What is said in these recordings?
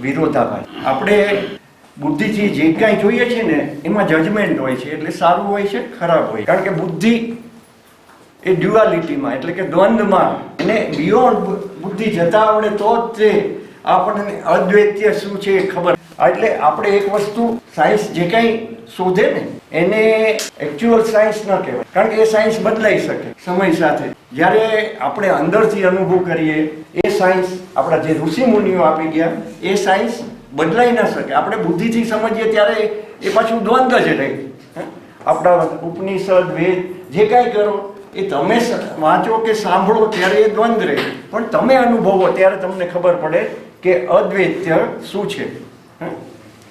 વિરોધાભાસ. આપણે બુદ્ધિથી જે કાંઈ જોઈએ છે ને એમાં જજમેન્ટ હોય છે, એટલે સારું હોય છે, ખરાબ હોય. કારણ કે બુદ્ધિ એ ડ્યુઆલિટીમાં એટલે કે દ્વંદ્વમાં એને બિયોન્ડ બુદ્ધિ જતા આવડે તો જ તે આપણને અદ્વૈત્ય શું છે એ ખબર. એટલે આપણે એક વસ્તુ સાયન્સ જે કાંઈ શોધે ને એને એકચ્યુઅલ સાયન્સ ન કહેવાય, કારણ કે એ સાયન્સ બદલાઈ શકે સમય સાથે. જ્યારે આપણે અંદરથી અનુભવ કરીએ એ સાયન્સ, આપણા જે ઋષિ મુનિઓ આપી ગયા એ સાયન્સ બદલાઈ ન શકે. આપણે બુદ્ધિથી સમજીએ ત્યારે એ પાછું દ્વંદ્વ જ રહે. આપણા ઉપનિષદ વેદ જે કાંઈ કરો એ તમે વાંચો કે સાંભળો ત્યારે એ દ્વંદ્વ રહે, પણ તમે અનુભવો ત્યારે તમને ખબર પડે કે અદ્વૈત્ય શું છે.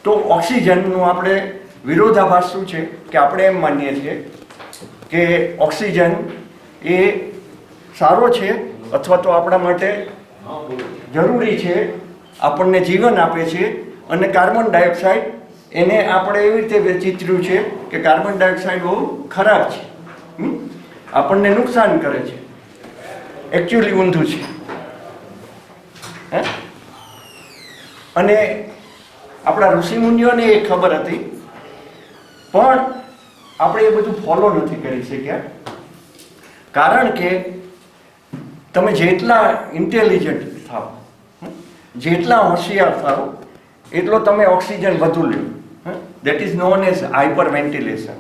તો ઓક્સિજનનું આપણે વિરોધાભાસ શું છે કે આપણે એમ માનીએ છીએ કે ઓક્સિજન એ સારો છે અથવા તો આપણા માટે જરૂરી છે, આપણને જીવન આપે છે. અને કાર્બન ડાયોક્સાઇડ એને આપણે એવી રીતે ચિતર્યું છે કે કાર્બન ડાયોક્સાઇડ બહુ ખરાબ છે, આપણને નુકસાન કરે છે. એકચ્યુઅલી ઊંધું છે. અને આપણા ઋષિમુનિઓને એ ખબર હતી, પણ આપણે એ બધું ફોલો નથી કરી શક્યા. કારણ કે તમે જેટલા ઇન્ટેલિજન્ટ થાવ, જેટલા હોશિયાર થાવ, એટલો તમે ઓક્સિજન વધુ લો. That is known as hyperventilation.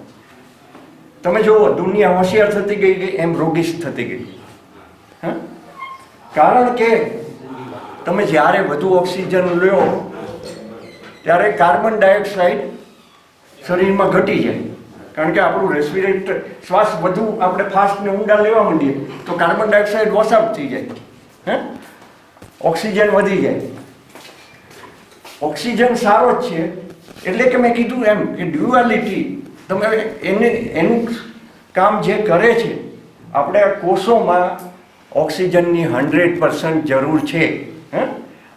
તમે જુઓ, દુનિયા હોશિયાર થતી ગઈ એમ રોગીશ થતી ગઈ. કારણ કે તમે જ્યારે વધુ ઓક્સિજન લો ત્યારે કાર્બન ડાયોક્સાઇડ શરીરમાં ઘટી જાય. કારણ કે આપણું રેસ્પિરેટર શ્વાસ વધુ આપણે ફાસ્ટ ને ઊંડા લેવા માંડીએ તો કાર્બન ડાયોક્સાઇડ વોશ આઉટ થઈ જાય, ઓક્સિજન વધી જાય. ઓક્સિજન સારો જ છે, એટલે કે મેં કીધું એમ કે ડ્યુઆલિટી તમે એનું કામ જે કરે છે. આપણે કોષોમાં ઓક્સિજનની 100% જરૂર છે,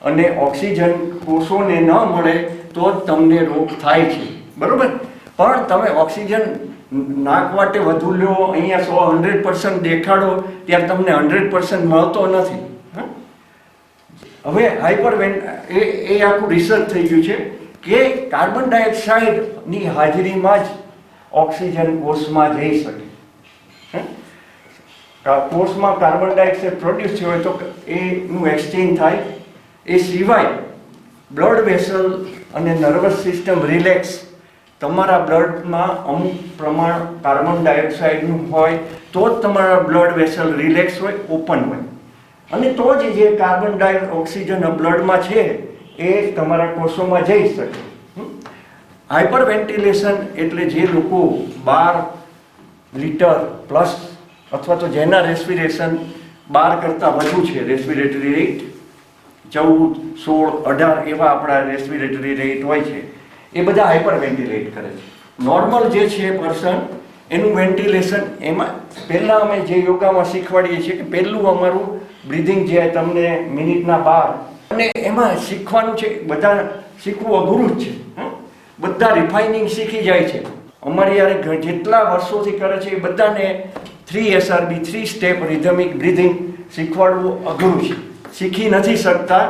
અને ઓક્સિજન કોષોને ન મળે તો જ તમને રોગ થાય છે, બરોબર. પણ તમે ઓક્સિજન નાક વાટે વધુ લો, અહીંયા 100% દેખાડો ત્યારે તમને 100% મળતો નથી. હવે એ આખું રિસર્ચ થઈ ગયું છે કે કાર્બન ડાયોક્સાઇડની હાજરીમાં જ ઓક્સિજન કોષમાં જઈ શકે. કોષમાં કાર્બન ડાયોક્સાઇડ પ્રોડ્યુસ થયો હોય તો એનું એક્સચેન્જ થાય. એ સિવાય બ્લડ વેસલ અને નર્વસ સિસ્ટમ રિલેક્સ, તમારા બ્લડમાં અમુક પ્રમાણ કાર્બન ડાયોક્સાઇડનું હોય તો જ તમારા બ્લડ વેસલ રિલેક્સ હોય, ઓપન હોય, અને તો જ જે કાર્બન ઓક્સિજન બ્લડમાં છે એ તમારા કોષોમાં જઈ શકે. હાઇપર વેન્ટિલેશન એટલે જે લોકો 12 લીટર પ્લસ અથવા તો જેના રેસ્પિરેશન 12 કરતાં વધુ છે, રેસ્પિરેટરી રેટ 14, 16, 18 એવા આપણા રેસ્પિરેટરી રેટ હોય છે, એ બધા હાઇપર વેન્ટિલેટ કરે છે. નોર્મલ જે છે પર્સન એનું વેન્ટિલેશન, એમાં પહેલાં અમે જે યોગામાં શીખવાડીએ છીએ કે પહેલું અમારું બ્રિધિંગ જે તમને મિનિટના 12, અને એમાં શીખવાનું છે, બધા શીખવું અઘરું જ છે. બધા રિફાઇનિંગ શીખી જાય છે. અમારી યારે જેટલા વર્ષોથી કરે છે એ બધાને 3 SRB 3 સ્ટેપ રિધમિક બ્રિધિંગ શીખવાડવું અઘરું છે. શીખી નથી શકતા.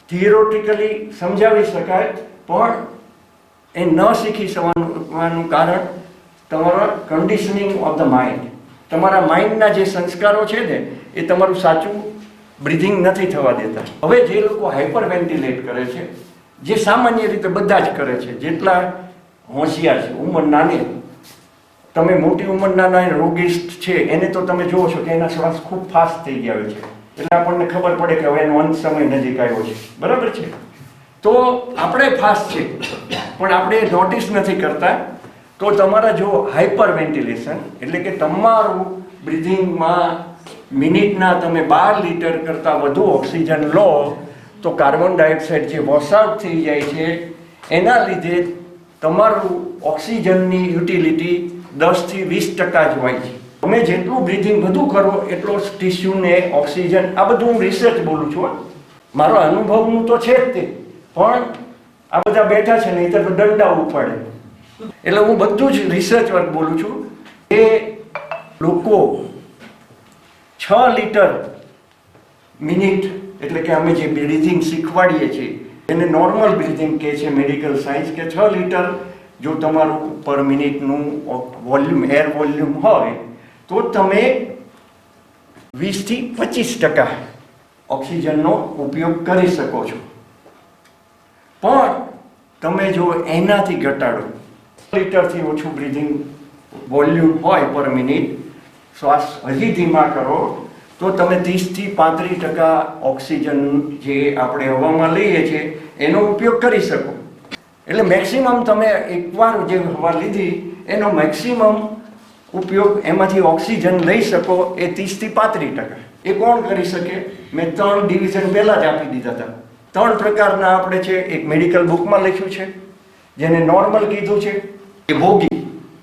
થિયોરેટિકલી સમજાવી શકાય, પણ એ ન શીખી શકવાનું કારણ તમારા કન્ડિશનિંગ ઓફ ધ માઇન્ડ. તમારા માઇન્ડના જે સંસ્કારો છે ને એ તમારું સાચું બ્રિધિંગ નથી થવા દેતા. હવે જે લોકો હાઇપર વેન્ટિલેટ કરે છે, જે સામાન્ય રીતે બધા જ કરે છે, જેટલા હોશિયાર છે, ઉંમર નાની, તમે મોટી ઉંમરના રોગિસ્ટ છે એને તો તમે જુઓ છો કે એના શ્વાસ ખૂબ ફાસ્ટ થઈ ગયા હોય છે, એટલે આપણને ખબર પડે કે હવે એનો અંત સમય નજીક આવ્યો છે, બરાબર છે. તો આપણે ફાસ્ટ છે પણ આપણે નોટિસ નથી કરતા. તો તમારા જો હાઇપર વેન્ટિલેશન એટલે કે તમારું બ્રિધિંગમાં મિનિટના તમે 12 લીટર કરતાં વધુ ઓક્સિજન લો તો કાર્બન ડાયોક્સાઇડ જે વોશ આઉટ થઈ જાય છે એના લીધે તમારું ઓક્સિજનની યુટિલિટી 10 થી 20% જ હોય છે. તમે જેટલું બ્રિધિંગ વધુ કરો એટલો ટિશ્યુને ઓક્સિજન, આ બધું હું રિસર્ચ બોલું છું, મારો અનુભવનું તો છે જ તે, પણ આ બધા બેઠા છે નહીં તો દંડા ઉપાડે, એટલે હું બધું જ રિસર્ચ વર્ક બોલું છું. એ લોકો 6 લીટર મિનિટ એટલે કે અમે જે બ્રીથિંગ શીખવાડીએ છીએ એને નોર્મલ બ્રીથિંગ કહે છે મેડિકલ સાયન્સ, કે 6 લીટર જો તમારું પર મિનિટનું વોલ્યુમ, એર વોલ્યુમ હોય તો તમે 20 થી 25% ઓક્સિજનનો ઉપયોગ કરી શકો છો. પણ તમે જો એનાથી ઘટાડો, લીટરથી ઓછું બ્રીથિંગ વોલ્યુમ હોય પર મિનિટ, શ્વાસ હજી ધીમા કરો તો તમે 30 થી 35% ઓક્સિજન જે આપણે હવામાં લઈએ છીએ એનો ઉપયોગ કરી શકો. એટલે મેક્સિમમ તમે એકવાર જે હવા લીધી એનો મેક્સિમમ ઉપયોગ એમાંથી ઓક્સિજન લઈ શકો એ 30 થી 35%. એ કોણ કરી શકે? મેં 3 ડિવિઝન પહેલાં જ આપી દીધા હતા. 3 પ્રકારના આપણે છે. એક મેડિકલ બુકમાં લખ્યું છે, જેને નોર્મલ કીધું છે એ ભોગી,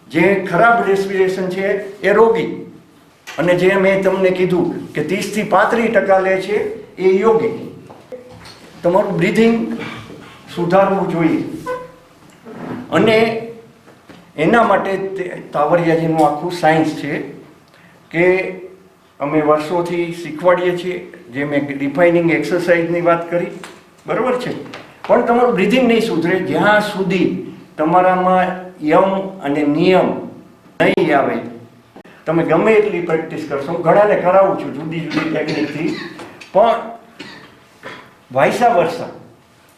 જે ખરાબ રેસ્પિરેશન છે એ રોગી, અને જે મેં તમને કીધું કે 30 થી 35% લે છે એ યોગી. તમારું બ્રીથિંગ સુધારવું જોઈએ, અને એના માટે તાવરિયાજીનું આખું સાયન્સ છે કે અમે વર્ષોથી શીખવાડીએ છીએ. જે મેં ડિફાઇનિંગ એક્સરસાઇઝની વાત કરી, બરાબર છે, પણ તમારું બ્રીથિંગ નહીં સુધરે જ્યાં સુધી તમારામાં યમ અને નિયમ નહીં આવે. તમે ગમે એટલી પ્રેક્ટિસ કરશો, ઘણાને કરાવું છું જુદી જુદી ટેકનિકથી, પણ વાયસા વર્ષા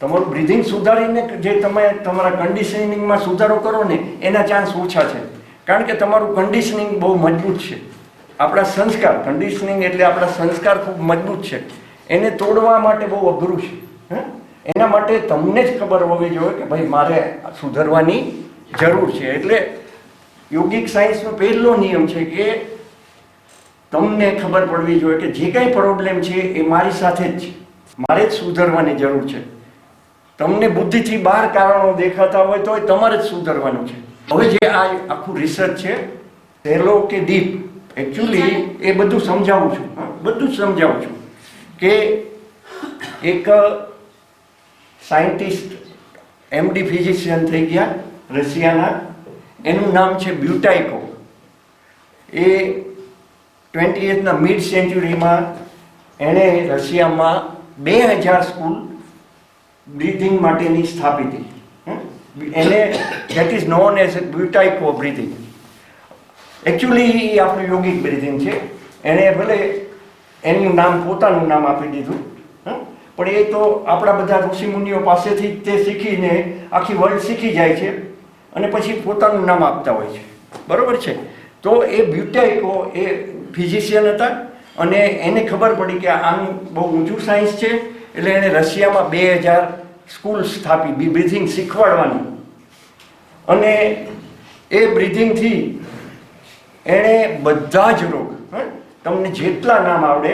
તમારું બ્રીથિંગ સુધારીને જે તમે તમારા કન્ડિશનિંગમાં સુધારો કરો ને એના ચાન્સ ઓછા છે. કારણ કે તમારું કન્ડિશનિંગ બહુ મજબૂત છે. આપણા સંસ્કાર, કન્ડિશનિંગ એટલે આપણા સંસ્કાર ખૂબ મજબૂત છે, એને તોડવા માટે બહુ અઘરું છે. એના માટે તમને જ ખબર હોવી જોઈએ કે ભાઈ મારે સુધરવાની જરૂર છે. એટલે યોગિક સાયન્સનો પહેલો નિયમ છે કે તમને ખબર પડવી જોઈએ કે જે કંઈ પ્રોબ્લેમ છે એ મારી સાથે જ છે, મારે જ સુધરવાની જરૂર છે. તમને બુદ્ધિથી બહાર કારણો દેખાતા હોય તો તમારે જ સુધરવાનું છે. હવે જે આ આખું રિસર્ચ છે, સહેલો કે ડીપ, એકચ્યુઅલી એ બધું સમજાવું છું, બધું જ સમજાવું છું કે એક સાયન્ટિસ્ટ MD ફિઝિશિયન થઈ ગયા રશિયાના, એનું નામ છે બ્યુટાઇકો. એ 20th મિડ સેન્ચુરીમાં એણે રશિયામાં 2000 સ્કૂલ બ્રીથિંગ માટેની સ્થાપિત હતી. એને that is known as Buteyko breathing. Actually એ આપણું યોગિક બ્રીથિંગ છે. એણે ભલે એનું નામ, પોતાનું નામ આપી દીધું, પણ એ તો આપણા બધા ઋષિમુનિઓ પાસેથી તે શીખીને આખી વર્લ્ડ શીખી જાય છે અને પછી પોતાનું નામ આપતા હોય છે, બરાબર છે. તો એ બ્યુટાઇકો એ ફિઝિશિયન હતા, અને એને ખબર પડી કે આનું બહુ ઊંચું સાયન્સ છે, એટલે એણે રશિયામાં 2000 સ્કૂલ સ્થાપી બ્રીથિંગ શીખવાડવાની. અને એ બ્રીથિંગથી એણે બધા જ રોગ, તમને જેટલા નામ આવડે,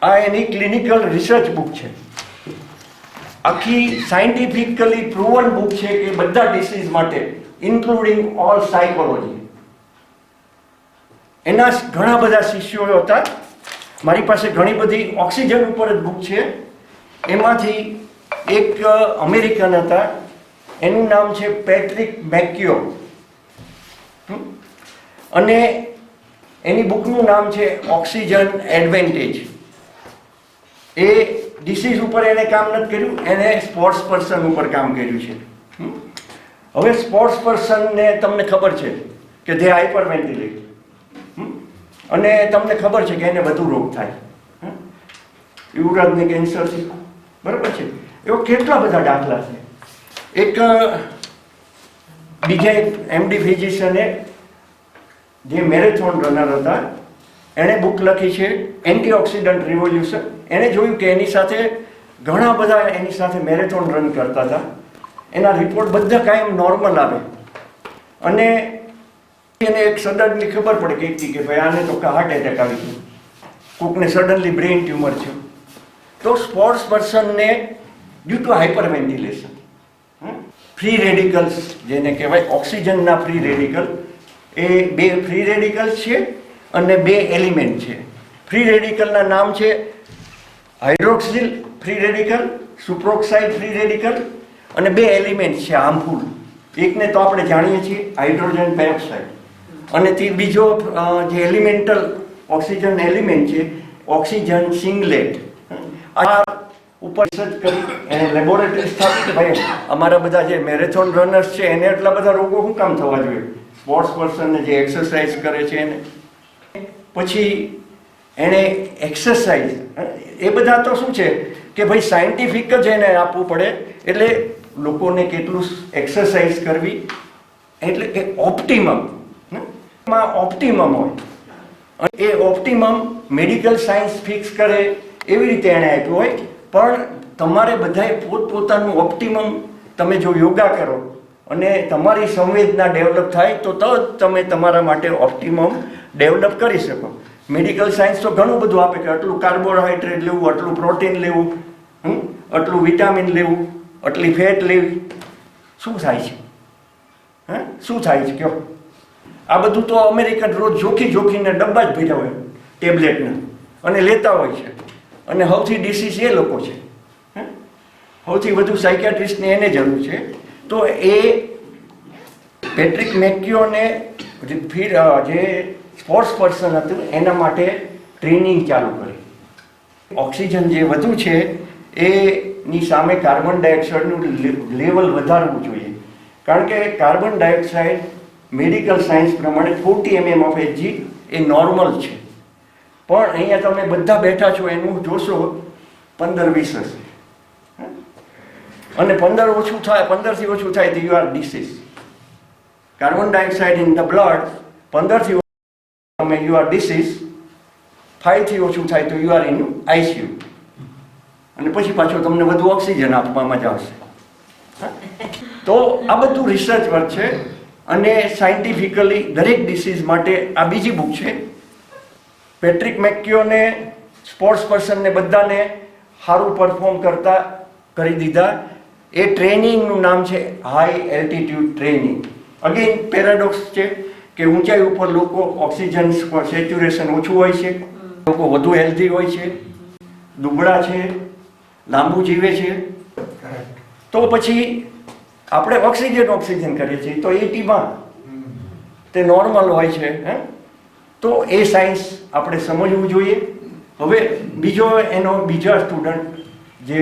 આ એની ક્લિનિકલ રિસર્ચ બુક છે, આખી સાયન્ટિફિકલી પ્રૂવન બુક છે કે બધા ડિસીઝ માટે, ઇન્ક્લુડિંગ ઓલ સાયકોલોજી. એના ઘણા બધા શિષ્યો હતા. મારી પાસે ઘણી બધી ઓક્સિજન ઉપર જ બુક છે. એમાંથી એક અમેરિકન હતા, એનું નામ છે પેટ્રિક મેક્યો, અને એની બુકનું નામ છે ઓક્સિજન એડવાન્ટેજ. એ ડિસીઝ ઉપર એને કામ નથી કર્યું, એને સ્પોર્ટ્સ પર્સન ઉપર કામ કર્યું છે. હવે સ્પોર્ટ્સ પર્સનને તમને ખબર છે કે દે હાઇપર વેન્ટિલેટ, અને તમને ખબર છે કે એને વધુ રોગ થાય, યુવરાજને કેન્સરથી, બરાબર છે. એવો કેટલા બધા દાખલા છે. એક બીજા એક MD ફિઝિશિયને જે મેરેથોન રનર હતા, એણે બુક લખી છે એન્ટીઓક્સિડન્ટ રિવોલ્યુશન. એણે જોયું કે એની સાથે ઘણા બધા એની સાથે મેરેથોન રન કરતા હતા, એના રિપોર્ટ બધા કાયમ નોર્મલ આવે, અને એને એક સડનલી ખબર પડે કે ભાઈ આને તો હાર્ટ એટેક આવી ગયો, કોકને સડનલી બ્રેઇન ટ્યુમર છે. તો સ્પોર્ટ્સ પર્સનને due to hyperventilation, free radicals જેને કહેવાય, ઓક્સિજનના ફ્રી રેડિકલ, એ 2 ફ્રી રેડિકલ્સ છે અને 2 એલિમેન્ટ છે. ફ્રી રેડિકલના નામ છે hydroxyl free radical, superoxide free radical, અને 2 એલિમેન્ટ છે હાર્મફુલ. એકને તો આપણે જાણીએ છીએ, હાઇડ્રોજન પેરોક્સાઇડ, અને તે બીજો જે એલિમેન્ટલ ઓક્સિજન એલિમેન્ટ છે ઓક્સિજન સિંગલેટ. આ ઉપર રિસર્ચ કરી એને લેબોરેટરી સ્થાપી કે ભાઈ અમારા બધા જે મેરેથોન રનર્સ છે એને એટલા બધા રોગો શું કામ થવા જોઈએ, સ્પોર્ટ્સ પર્સનને જે એક્સરસાઇઝ કરે છે એને. પછી એણે એક્સરસાઇઝ એ બધા તો શું છે કે ભાઈ સાયન્ટિફિક જ એને આપવું પડે, એટલે લોકોને કેટલું એક્સરસાઇઝ કરવી, એટલે કે ઓપ્ટિમમ ઓપ્ટિમમ હોય, એ ઓપ્ટિમમ મેડિકલ સાયન્સ ફિક્સ કરે એવી રીતે એણે આપ્યું હોય. પણ તમારે બધાએ પોતપોતાનું ઓપ્ટિમમ, તમે જો યોગા કરો અને તમારી સંવેદના ડેવલપ થાય તો જ તમે તમારા માટે ઓપ્ટિમમ ડેવલપ કરી શકો. મેડિકલ સાયન્સ તો ઘણું બધું આપે કે આટલું કાર્બોહાઈડ્રેટ લેવું, આટલું પ્રોટીન લેવું, આટલું વિટામિન લેવું, આટલી ફેટ લેવી. શું થાય છે? શું થાય છે કયો? આ બધું તો અમેરિકન રોજ જોખીને ડબ્બા જ ભર્યા હોય ટેબ્લેટના અને લેતા હોય છે. અને સૌથી ડિસીઝ એ લોકો છે, સૌથી વધુ સાયકિયાટ્રિસ્ટને એને જરૂર છે. તો એ પેટ્રિક મેક્યોને જે સ્પોર્ટ્સ પર્સન હતું એના માટે ટ્રેનિંગ ચાલુ કરી. ઓક્સિજન જે વધુ છે એની સામે કાર્બન ડાયોક્સાઇડનું લેવલ વધારવું જોઈએ, કારણ કે કાર્બન ડાયોક્સાઇડ મેડિકલ સાયન્સ પ્રમાણે 40 mm of Hg A normal છે. પણ અહીંયા તમે બધા બેઠા છો એનું જોશો 15-20 હશે, અને 15 ઓછું થાય, 15થી ઓછું થાય તો you are disease. Carbon dioxide in the blood 15થી તમે યુ આર ડિસીઝ, 5થી ઓછું થાય તો યુ આર ઇન ICU, અને પછી પાછો તમને વધુ ઓક્સિજન આપવામાં જ આવશે. તો આ બધું રિસર્ચ વર્ક છે, અને સાયન્ટિફિકલી દરેક ડિસીઝ માટે આ બીજી બુક છે. પેટ્રિક મેક્યોને સ્પોર્ટ્સ પર્સનને બધાને સારું પરફોર્મ કરતા કરી દીધા. એ ટ્રેનિંગનું નામ છે high altitude training. Again paradox છે કે ઊંચાઈ ઉપર લોકો ઓક્સિજન સેચ્યુરેશન ઓછું હોય છે, લોકો વધુ હેલ્ધી હોય છે, દુબળા છે, લાંબુ જીવે છે. તો પછી આપણે ઓક્સિજન કરીએ છીએ તો 80માં તે નોર્મલ હોય છે. તો એ સાયન્સ આપણે સમજવું જોઈએ. હવે બીજા સ્ટુડન્ટ જે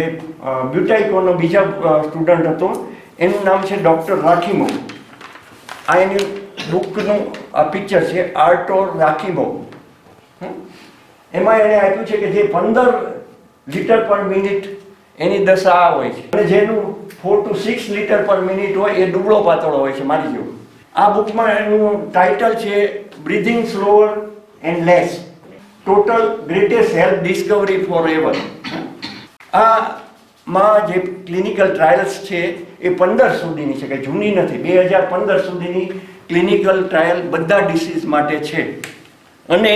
બ્યુટાઇકોનો બીજા સ્ટુડન્ટ હતો એનું નામ છે ડૉક્ટર રાખીમોવ. આ એની બુકનું આ પિક્ચર છે, આર્ટો રાખીમોવ. એમાં એણે આપ્યું છે કે જે 15 લીટર પર મિનિટ એની દશા આ હોય છે, અને જેનું 4 to 6 લીટર પર મિનિટ હોય એ દુબળો પાતળો હોય છે, મારી જેવું. આ બુકમાં એનું ટાઇટલ છે breathing slower and less, total greatest health discovery for ever. આમાં જે ક્લિનિકલ ટ્રાયલ્સ છે એ 15 સુધીની છે, કે જૂની નથી, 2015 સુધીની ક્લિનિકલ ટ્રાયલ બધા ડિસીઝ માટે છે, અને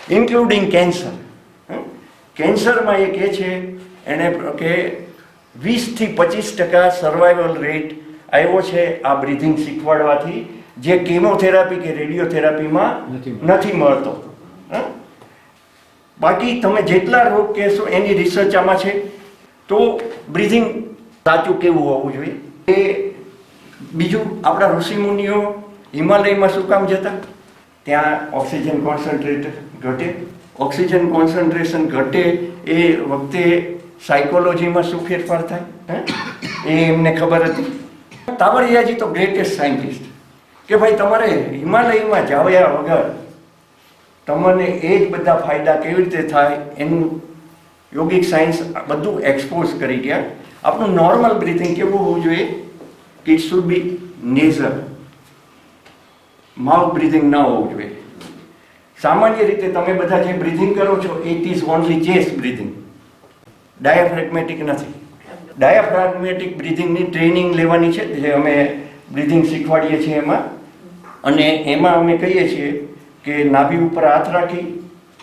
ઇન્ક્લુડિંગ કેન્સર. કેન્સરમાં એ કહે છે એણે કે 20 થી 25% સર્વાઈવલ રેટ આવ્યો છે આ બ્રીધિંગ શીખવાડવાથી, જે કેમોથેરાપી કે રેડિયોથેરાપીમાં નથી મળતો. બાકી તમે જેટલા રોગ કહેશો એની રિસર્ચ આમાં છે. તો બ્રીધિંગ સાચું કેવું હોવું જોઈએ. એ બીજું, આપણા ઋષિમુનિઓ હિમાલયમાં શું કામ જતા? ત્યાં ઓક્સિજન કોન્સન્ટ્રેટ ઘટે. ઓક્સિજન કોન્સન્ટ્રેશન ઘટે એ વખતે સાયકોલોજીમાં શું ફેરફાર થાય એ એમને ખબર હતી. તાવડિયાજી તો ગ્રેટેસ્ટ સાયન્ટિસ્ટ, કે ભાઈ તમારે હિમાલયમાં જાવ્યા વગર તમને એ જ બધા ફાયદા કેવી રીતે થાય એનું યોગિક સાયન્સ બધું એક્સપોઝ કરી ગયા. આપણું નોર્મલ બ્રીથિંગ કેવું હોવું જોઈએ? It should B nasal, mouth breathing ન હોવું જોઈએ. સામાન્ય રીતે તમે બધા જે બ્રીથિંગ કરો છો it is only chest breathing, diaphragmatic નથી. ડાયાફ્રેગમેટિક બ્રીથિંગની ટ્રેનિંગ લેવાની છે, જે અમે બ્રીથિંગ શીખવાડીએ છીએ એમાં. અને એમાં અમે કહીએ છીએ કે નાભી ઉપર હાથ રાખી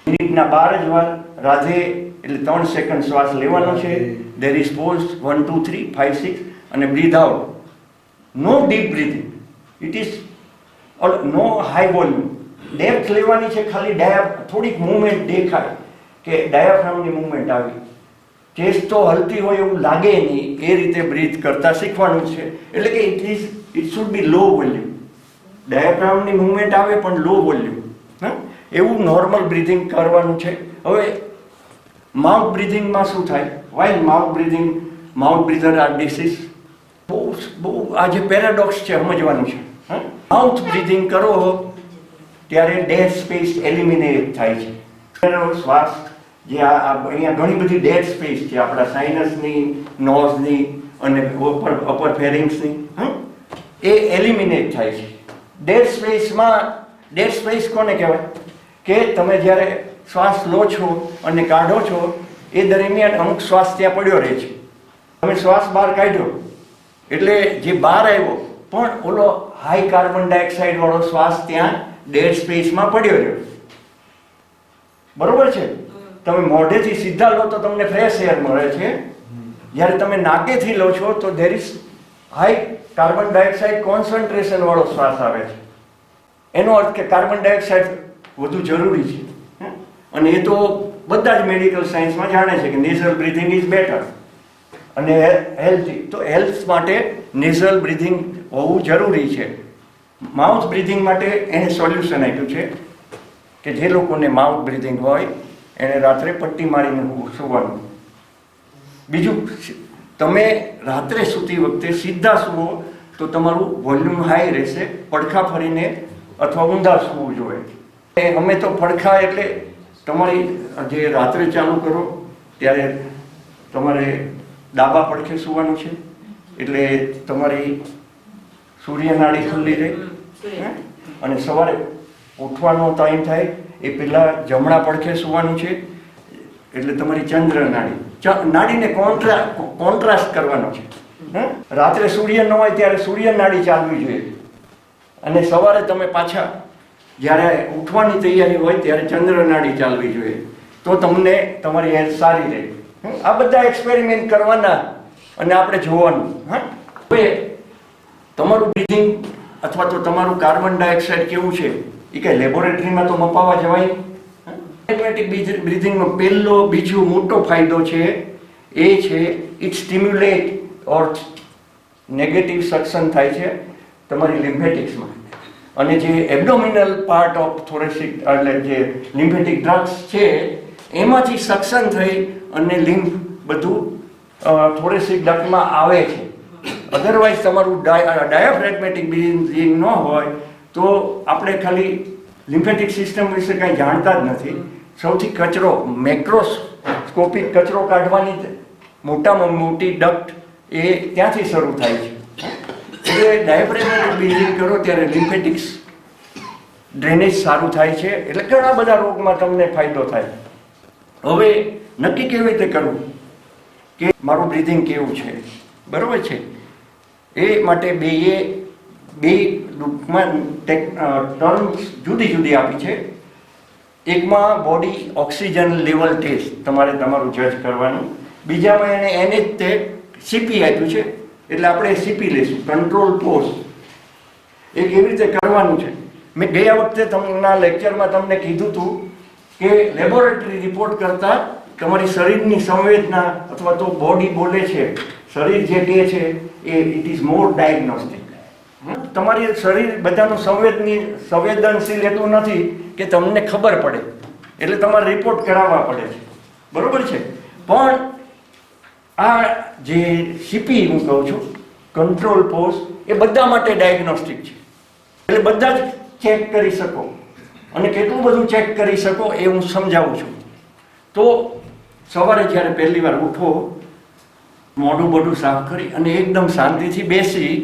મિનિટના 12 જ વાર રાધે એટલે 3 સેકન્ડ શ્વાસ લેવાનો છે. ધેર ઇઝ પોઝ 1 2 3 5 6 અને breathe out. No deep breathing, it is no high volume. Depth લેવાની છે, ખાલી થોડીક મૂવમેન્ટ દેખાય કે ડાયાફ્રામની મૂવમેન્ટ આવી. ચેસ્ટ તો હલતી હોય એવું લાગે નહીં, એ રીતે બ્રીથ કરતા શીખવાનું છે. એટલે કે it should be low volume. ડાયાફ્રામની મૂવમેન્ટ આવે પણ લો વોલ્યુમ, એવું નોર્મલ બ્રીથિંગ કરવાનું છે. હવે માઉથ બ્રીથિંગમાં શું થાય? Why mouth breather are disease. બહુ આ જે પેરાડોક્સ છે સમજવાનું છે. માઉથ બ્રીધિંગ કરો ત્યારે ડેડ સ્પેસ એલિમિનેટ થાય છે. શ્વાસ જે અહીંયા ઘણી બધી ડેડ સ્પેસ છે આપણા સાઇનસની, નોઝની અને અપર ફેરિંગ્સની, એ એલિમિનેટ થાય છે. ડેડ સ્પેસ કોને કહેવાય? કે તમે જ્યારે શ્વાસ લો છો અને કાઢો છો એ દરમિયાન અમુક શ્વાસ ત્યાં પડ્યો રહે છે. તમે શ્વાસ બહાર કાઢ્યો એટલે જે બહાર આવ્યો પણ ઓલો હાઈ કાર્બન ડાયોક્સાઇડ વાળો શ્વાસ ત્યાં ડેડ સ્પેસમાં પડ્યો રહ્યો. બરોબર છે? તમે મોઢેથી સીધા લો તો તમને ફ્રેશ એર મળે છે. જ્યારે તમે નાકેથી લો છો તો there is high carbon dioxide concentration વાળો શ્વાસ આવે છે. એનો અર્થ કે કાર્બન ડાયોક્સાઇડ વધુ જરૂરી છે. અને એ તો બધા જ મેડિકલ સાયન્સમાં જાણે છે કે નેઝલ બ્રીથિંગ ઇઝ બેટર અને હેલ્ધી. તો હેલ્થ માટે નેઝલ બ્રીથિંગ હોવું જરૂરી છે. માઉથ બ્રીથિંગ માટે એને સોલ્યુશન આપ્યું છે કે જે લોકોને માઉથ બ્રીથિંગ હોય એને રાત્રે પટ્ટી મારીને સૂવાનું. બીજું, તમે રાત્રે સૂતી વખતે સીધા સૂવો તો તમારું વોલ્યુમ હાઈ રહેશે. પડખા ફરીને અથવા ઊંધા સૂવું જોઈએ. અમે તો પડખા એટલે તમારી જે રાત્રે ચાલુ કરો ત્યારે તમારે ડાબા પડખે સૂવાનું છે એટલે તમારી સૂર્યનાડી ખુલ્લી રહે અને સવારે ઉઠવાનો ટાઈમ થાય એ પહેલાં જમણા પડખે સૂવાનું છે એટલે તમારી ચંદ્ર નાડીને કોન્ટ્રાસ્ટ કરવાનો છે. રાત્રે સૂર્ય ન હોય ત્યારે સૂર્ય નાડી ચાલવી જોઈએ અને સવારે તમે પાછા જ્યારે ઉઠવાની તૈયારી હોય ત્યારે ચંદ્ર નાડી ચાલવી જોઈએ. તો તમને તમારી હેલ્થ સારી રહે. આ બધા એક્સપેરિમેન્ટ કરવાના અને આપણે જોવાનું. હવે તમારું બ્રીથિંગ અથવા તો તમારું કાર્બન ડાયોક્સાઇડ કેવું છે એ કંઈ લેબોરેટરીમાં તો મપાવા જવાય. ડાયગ્મેટિક બ્રીથિંગનો પહેલો બીજો મોટો ફાયદો છે એ છે it stimulate or negative suction થાય છે તમારી લિમ્ફેટિક્સમાં. અને જે એબડોમિનલ પાર્ટ ઓફ થોરેસિક એટલે જે લિમ્ફેટિક ડ્રગ્સ છે એમાંથી સક્શન થઈ અને લિમ્ફ બધું થોરેસિક ડક્ટમાં આવે છે. અધરવાઇઝ તમારું ડાયાફ્રેગમેટિક બ્રીથિંગ ન હોય તો આપણે ખાલી લિમ્ફેટિક સિસ્ટમ વિશે કાંઈ જાણતા જ નથી. સૌથી કચરો મેક્રોસ્કોપિક કચરો કાઢવાની મોટામાં મોટી ડક્ટ એ ત્યાંથી શરૂ થાય છે. એટલે ડાયાફ્રેગમેટિક બ્રીથિંગ કરો ત્યારે લિમ્ફેટિક્સ ડ્રેનેજ સારું થાય છે એટલે ઘણા બધા રોગમાં તમને ફાયદો થાય. હવે નક્કી કેવી રીતે કરવું કે મારું બ્રીથિંગ કેવું છે? બરાબર છે? એ માટે બે ટર્મ્સ જુદી જુદી આપી છે. એકમાં બોડી ઓક્સિજન લેવલ ટેસ્ટ તમારે તમારું જજ કરવાનું. બીજામાં એને જ તે સીપી આપ્યું છે એટલે આપણે સીપી લઈશું, કંટ્રોલ પોઝ. એ કેવી રીતે કરવાનું છે મેં ગયા વખતે તમને લેક્ચરમાં તમને કીધું હતું કે લેબોરેટરી રિપોર્ટ કરતાં તમારી શરીરની સંવેદના અથવા તો બોડી બોલે છે, શરીર જે કહે છે એ ઇટ ઇઝ મોર ડાયગ્નોસ્ટિક. તમારી શરીર બધાનું સંવેદનશીલ એટલું નથી કે તમને ખબર પડે એટલે તમારે રિપોર્ટ કરાવવા પડે છે. બરોબર છે? પણ આ જે સીપી હું કહું છું કંટ્રોલ પોઝ એ બધા માટે ડાયગ્નોસ્ટિક છે એટલે બધા જ ચેક કરી શકો અને કેટલું બધું ચેક કરી શકો એ હું સમજાવું છું. તો સવારે જ્યારે પહેલી વાર ઉઠો મોઢું બોઢું સાફ કરી અને એકદમ શાંતિથી બેસી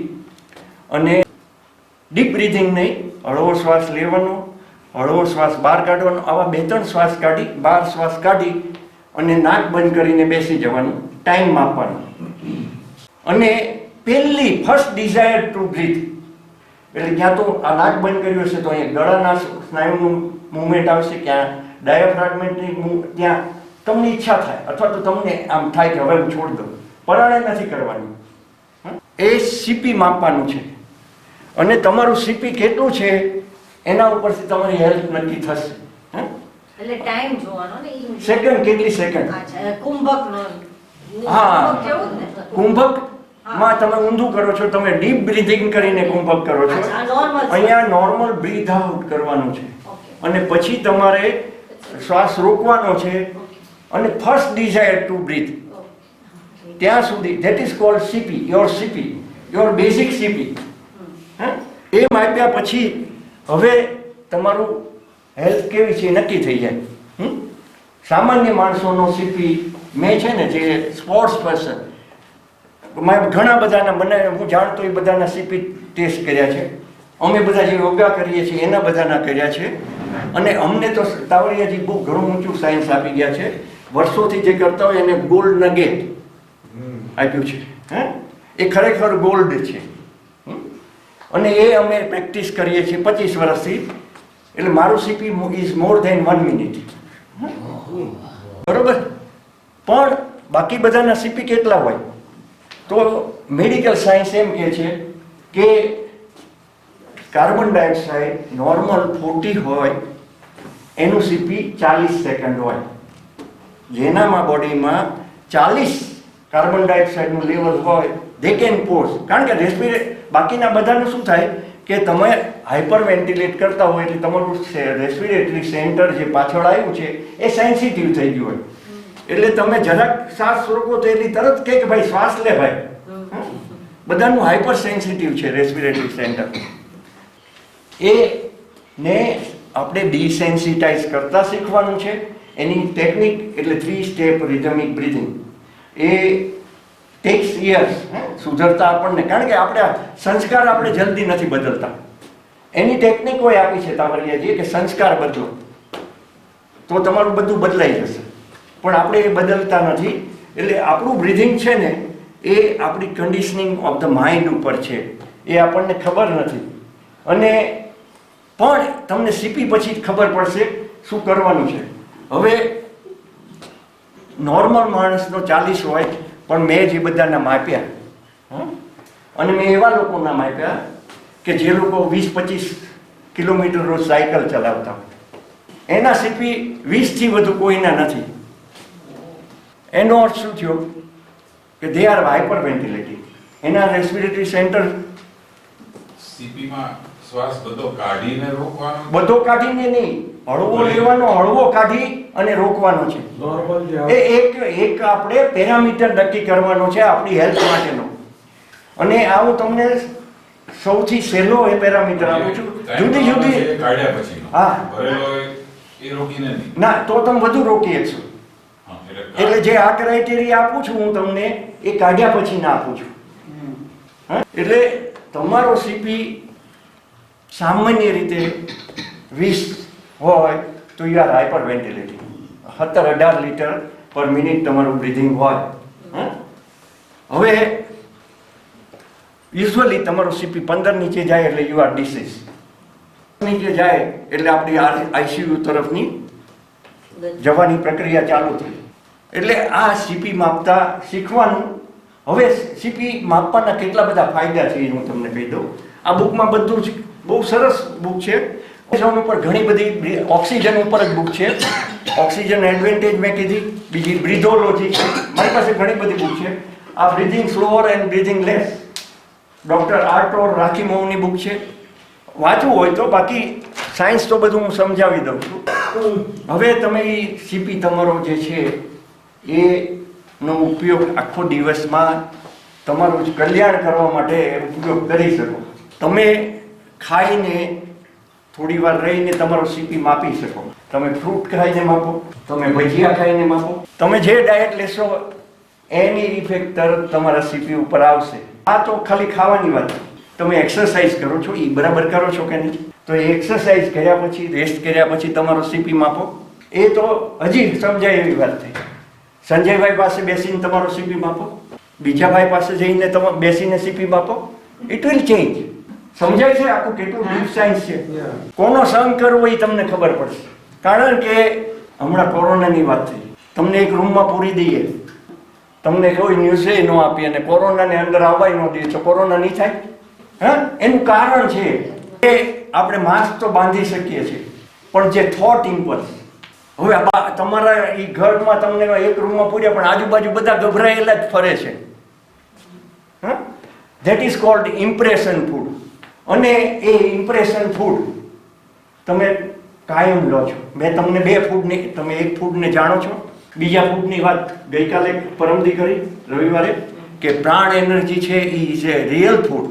અને ડીપ બ્રીથિંગ નહીં, હળવો શ્વાસ લેવાનો, હળવો શ્વાસ બહાર કાઢવાનો. આવા 2-3 શ્વાસ કાઢી, બહાર શ્વાસ કાઢી અને નાક બંધ કરીને બેસી જવાનું. ટાઈમ માપવાનો અને ફર્સ્ટ ડિઝાયર ટુ બ્રીથ એટલે જ્યાં તો આ નાક બંધ કર્યું હશે તો અહીંયા ગળાના સ્નાયુનું મૂવમેન્ટ આવશે, ક્યાં ડાયાફ્રાગમેન્ટની ત્યાં તમને ઈચ્છા થાય અથવા તો તમને આમ થાય કે હવે હું છોડી દઉં. પરાણે નથી કરવાનું. એ સીપી માપવાનું છે અને તમારું સીપી કેટલું છે એના ઉપરથી તમારી હેલ્થ નક્કી થશે. એટલે ટાઈમ જોવાનો ને સેકન્ડ, કેટલી સેકન્ડ. કુંભકનો. હા, કુંભકમાં તમે ઊંધું કરો છો, તમે ડીપ બ્રીથિંગ કરીને કુંભક કરો છો. અહીંયા નોર્મલ બ્રીથ આઉટ કરવાનું છે અને પછી તમારે શ્વાસ રોકવાનો છે અને ફર્સ્ટ ડિઝાયર ટુ બ્રીથ ત્યાં સુધી that is called CP, your basic CP. એ માપ્યા પછી હવે તમારું હેલ્થ કેવી છે એ નક્કી થઈ જાય. સામાન્ય માણસોનો સીપી મેં છે ને જે સ્પોર્ટ્સ પર્સન ઘણા બધાના મને હું જાણતો એ બધાના સીપી ટેસ્ટ કર્યા છે. અમે બધા જે યોગા કરીએ છીએ એના બધાના કર્યા છે. અને અમને તો તાવડિયાજી બહુ ઘણું ઊંચું સાયન્સ આપી ગયા છે. વર્ષોથી જે કરતા હોય એને ગોલ્ડ નગેટ આપ્યું છે. એ ખરેખર ગોલ્ડ છે. અને એ અમે પ્રેક્ટિસ કરીએ છીએ 25 વર્ષથી. એટલે મારું CP is more than 1 minute. બરોબર. પણ બાકી બધાના સીપી કેટલા હોય? તો મેડિકલ સાયન્સ એમ કહે છે કે કાર્બન ડાયોક્સાઇડ નોર્મલ 40 હોય એનું સીપી 40 સેકન્ડ હોય. જેનામાં બોડીમાં 40 કાર્બન ડાયોક્સાઇડનું લેવલ હોય they can pause. કારણ કે બાકીના બધાનું શું થાય કે તમે હાઇપર વેન્ટિલેટ કરતા હોય એટલે તમારું રેસ્પિરેટરી સેન્ટર જે પાછળ આવ્યું છે એ સેન્સિટિવ થઈ ગયું હોય. એટલે તમે જરાક શ્વાસ રોકો તો એની તરત કહે કે ભાઈ શ્વાસ લે ભાઈ. બધાનું હાઇપર સેન્સિટિવ છે રેસ્પિરેટરી સેન્ટર. એને આપણે ડિસેન્સિટાઇઝ કરતા શીખવાનું છે. એની ટેકનિક એટલે 3 સ્ટેપ રિધમિક બ્રીથિંગ. એ ટેક્સ યર્સ સુધરતા આપણને, કારણ કે આપણે સંસ્કાર આપણે જલ્દી નથી બદલતા. એની ટેકનિકો આપી છે તાવરિયાજીએ કે સંસ્કાર બદલો તો તમારું બધું બદલાઈ જશે. પણ આપણે એ બદલતા નથી. એટલે આપણું બ્રીથિંગ છે ને એ આપણી કન્ડિશનિંગ ઓફ ધ માઇન્ડ ઉપર છે. એ આપણને ખબર નથી. અને પણ તમને સીપી પછી જ ખબર પડશે શું કરવાનું છે. હવે નોર્મલ માણસનો 40 હોય, પણ મેં જે બધાના માપ્યા અને મેં એવા લોકોના માપ્યા કે જે લોકો 20-25 કિલોમીટર રોજ સાયકલ ચલાવતા હોય, એના સીપી 20થી વધુ કોઈના નથી. એનો અર્થ શું થયો કે દે આર હાઇપર વેન્ટિલેટિંગ. એના રેસ્પિરેટરી સેન્ટર સીપીમાં શ્વાસ બધો કાઢીને રોકવાનો, બધો કાઢીને નહીં, હળવો લેવાનો, હળવો કાઢી અને રોકવાનો છે. એ એક આપણે પેરામીટર નક્કી કરવાનો છે આપણી હેલ્થ માટેનો. અને આ હું તમને સૌથી સહેલો એ પેરામીટર આપું છું. જુદી જુદી કાઢ્યા પછી હા ભરેલો એ રોકીને નહીં. ના તો તમે વધુ રોકી શકશો. એટલે જે આ ક્રાઇટેરિયા આપું છું હું તમને એ કાઢ્યા પછી ના આપું છું. એટલે તમારો સીપી સામાન્ય રીતે 20 હોય તો you are hyperventilating. 17-18 litre per minute તમારું બ્રીથિંગ હોય. હવે યુઝ્યુઅલી તમારો સીપી 15 નીચે જાય એટલે યુ આર ડિસીઝ. નીચે જાય એટલે આપણી આઈસીયુ તરફની જવાની પ્રક્રિયા ચાલુ થઈ. એટલે આ સીપી માપતા શીખવાનું. હવે સીપી માપવાના કેટલા બધા ફાયદા છે એ હું તમને કહી દઉં. આ બુકમાં બધું જ બહુ સરસ બુક છે. ઓક્સિજન ઉપર ઘણી બધી, ઓક્સિજન ઉપર જ બુક છે. ઓક્સિજન એડવાન્ટેજ મેં કીધી, બીજી બ્રીધોલોજી છે. મારી પાસે ઘણી બધી બુક છે. આ breathing slower and breathing less doctor Artour રાખીમોવની બુક છે. વાંચવું હોય તો, બાકી સાયન્સ તો બધું હું સમજાવી દઉં છું. હવે તમે સીપી તમારો જે છે એનો ઉપયોગ આખો દિવસમાં તમારું કલ્યાણ કરવા માટે ઉપયોગ કરી શકો. તમે ખાઈને થોડી વાર રહીને તમારો સીપી માપી શકો. તમે ફ્રૂટ ખાઈને માપો, તમે ભજીયા ખાઈને માપો, તમે જે ડાયટ લેશો એની ઇફેક્ટ તરત તમારા સીપી ઉપર આવશે. આ તો ખાલી ખાવાની વાત. તમે એક્સરસાઇઝ કરો છો એ બરાબર કરો છો કે નહીં? તો એ એક્સરસાઇઝ કર્યા પછી, રેસ્ટ કર્યા પછી તમારો સીપી માપો. એ તો હજી સમજાય એવી વાત થઈ. સંજયભાઈ પાસે બેસીને તમારો સીપી માપો, બીજા ભાઈ પાસે જઈને તમે બેસીને સીપી માપો. It will change. સમજાય છે આખું કેટલું ડીપ સાયન્સ છે? કોનો સંગ કરવો એ તમને ખબર પડશે. કારણ કે હમણાં કોરોનાની વાત થઈ, તમને એક રૂમમાં પૂરી દઈએ, તમને કોઈ ન્યૂઝે ન આપી અને કોરોનાને અંદર આવવાય ન દે તો કોરોના નહીં થાય? એનું કારણ છે કે આપણે માસ્ક તો બાંધી શકીએ છીએ, પણ જે થોટ ઇમ્પલ્સ. હવે તમારા એ ઘરમાં તમને એક રૂમમાં પૂર્યા પણ આજુબાજુ બધા ગભરાયેલા જ ફરે છે. That is cold impression food. અને એ ઇમ્પ્રેશન ફૂડ તમે કાયમ લો છો. મેં તમને 2 ફૂડને, તમે એક ફૂડને જાણો છો બીજા ફૂડની વાત ગઈકાલે પરમદી કરી રવિવારે કે પ્રાણ એનર્જી છે એ ઇઝ એ રિયલ ફૂડ.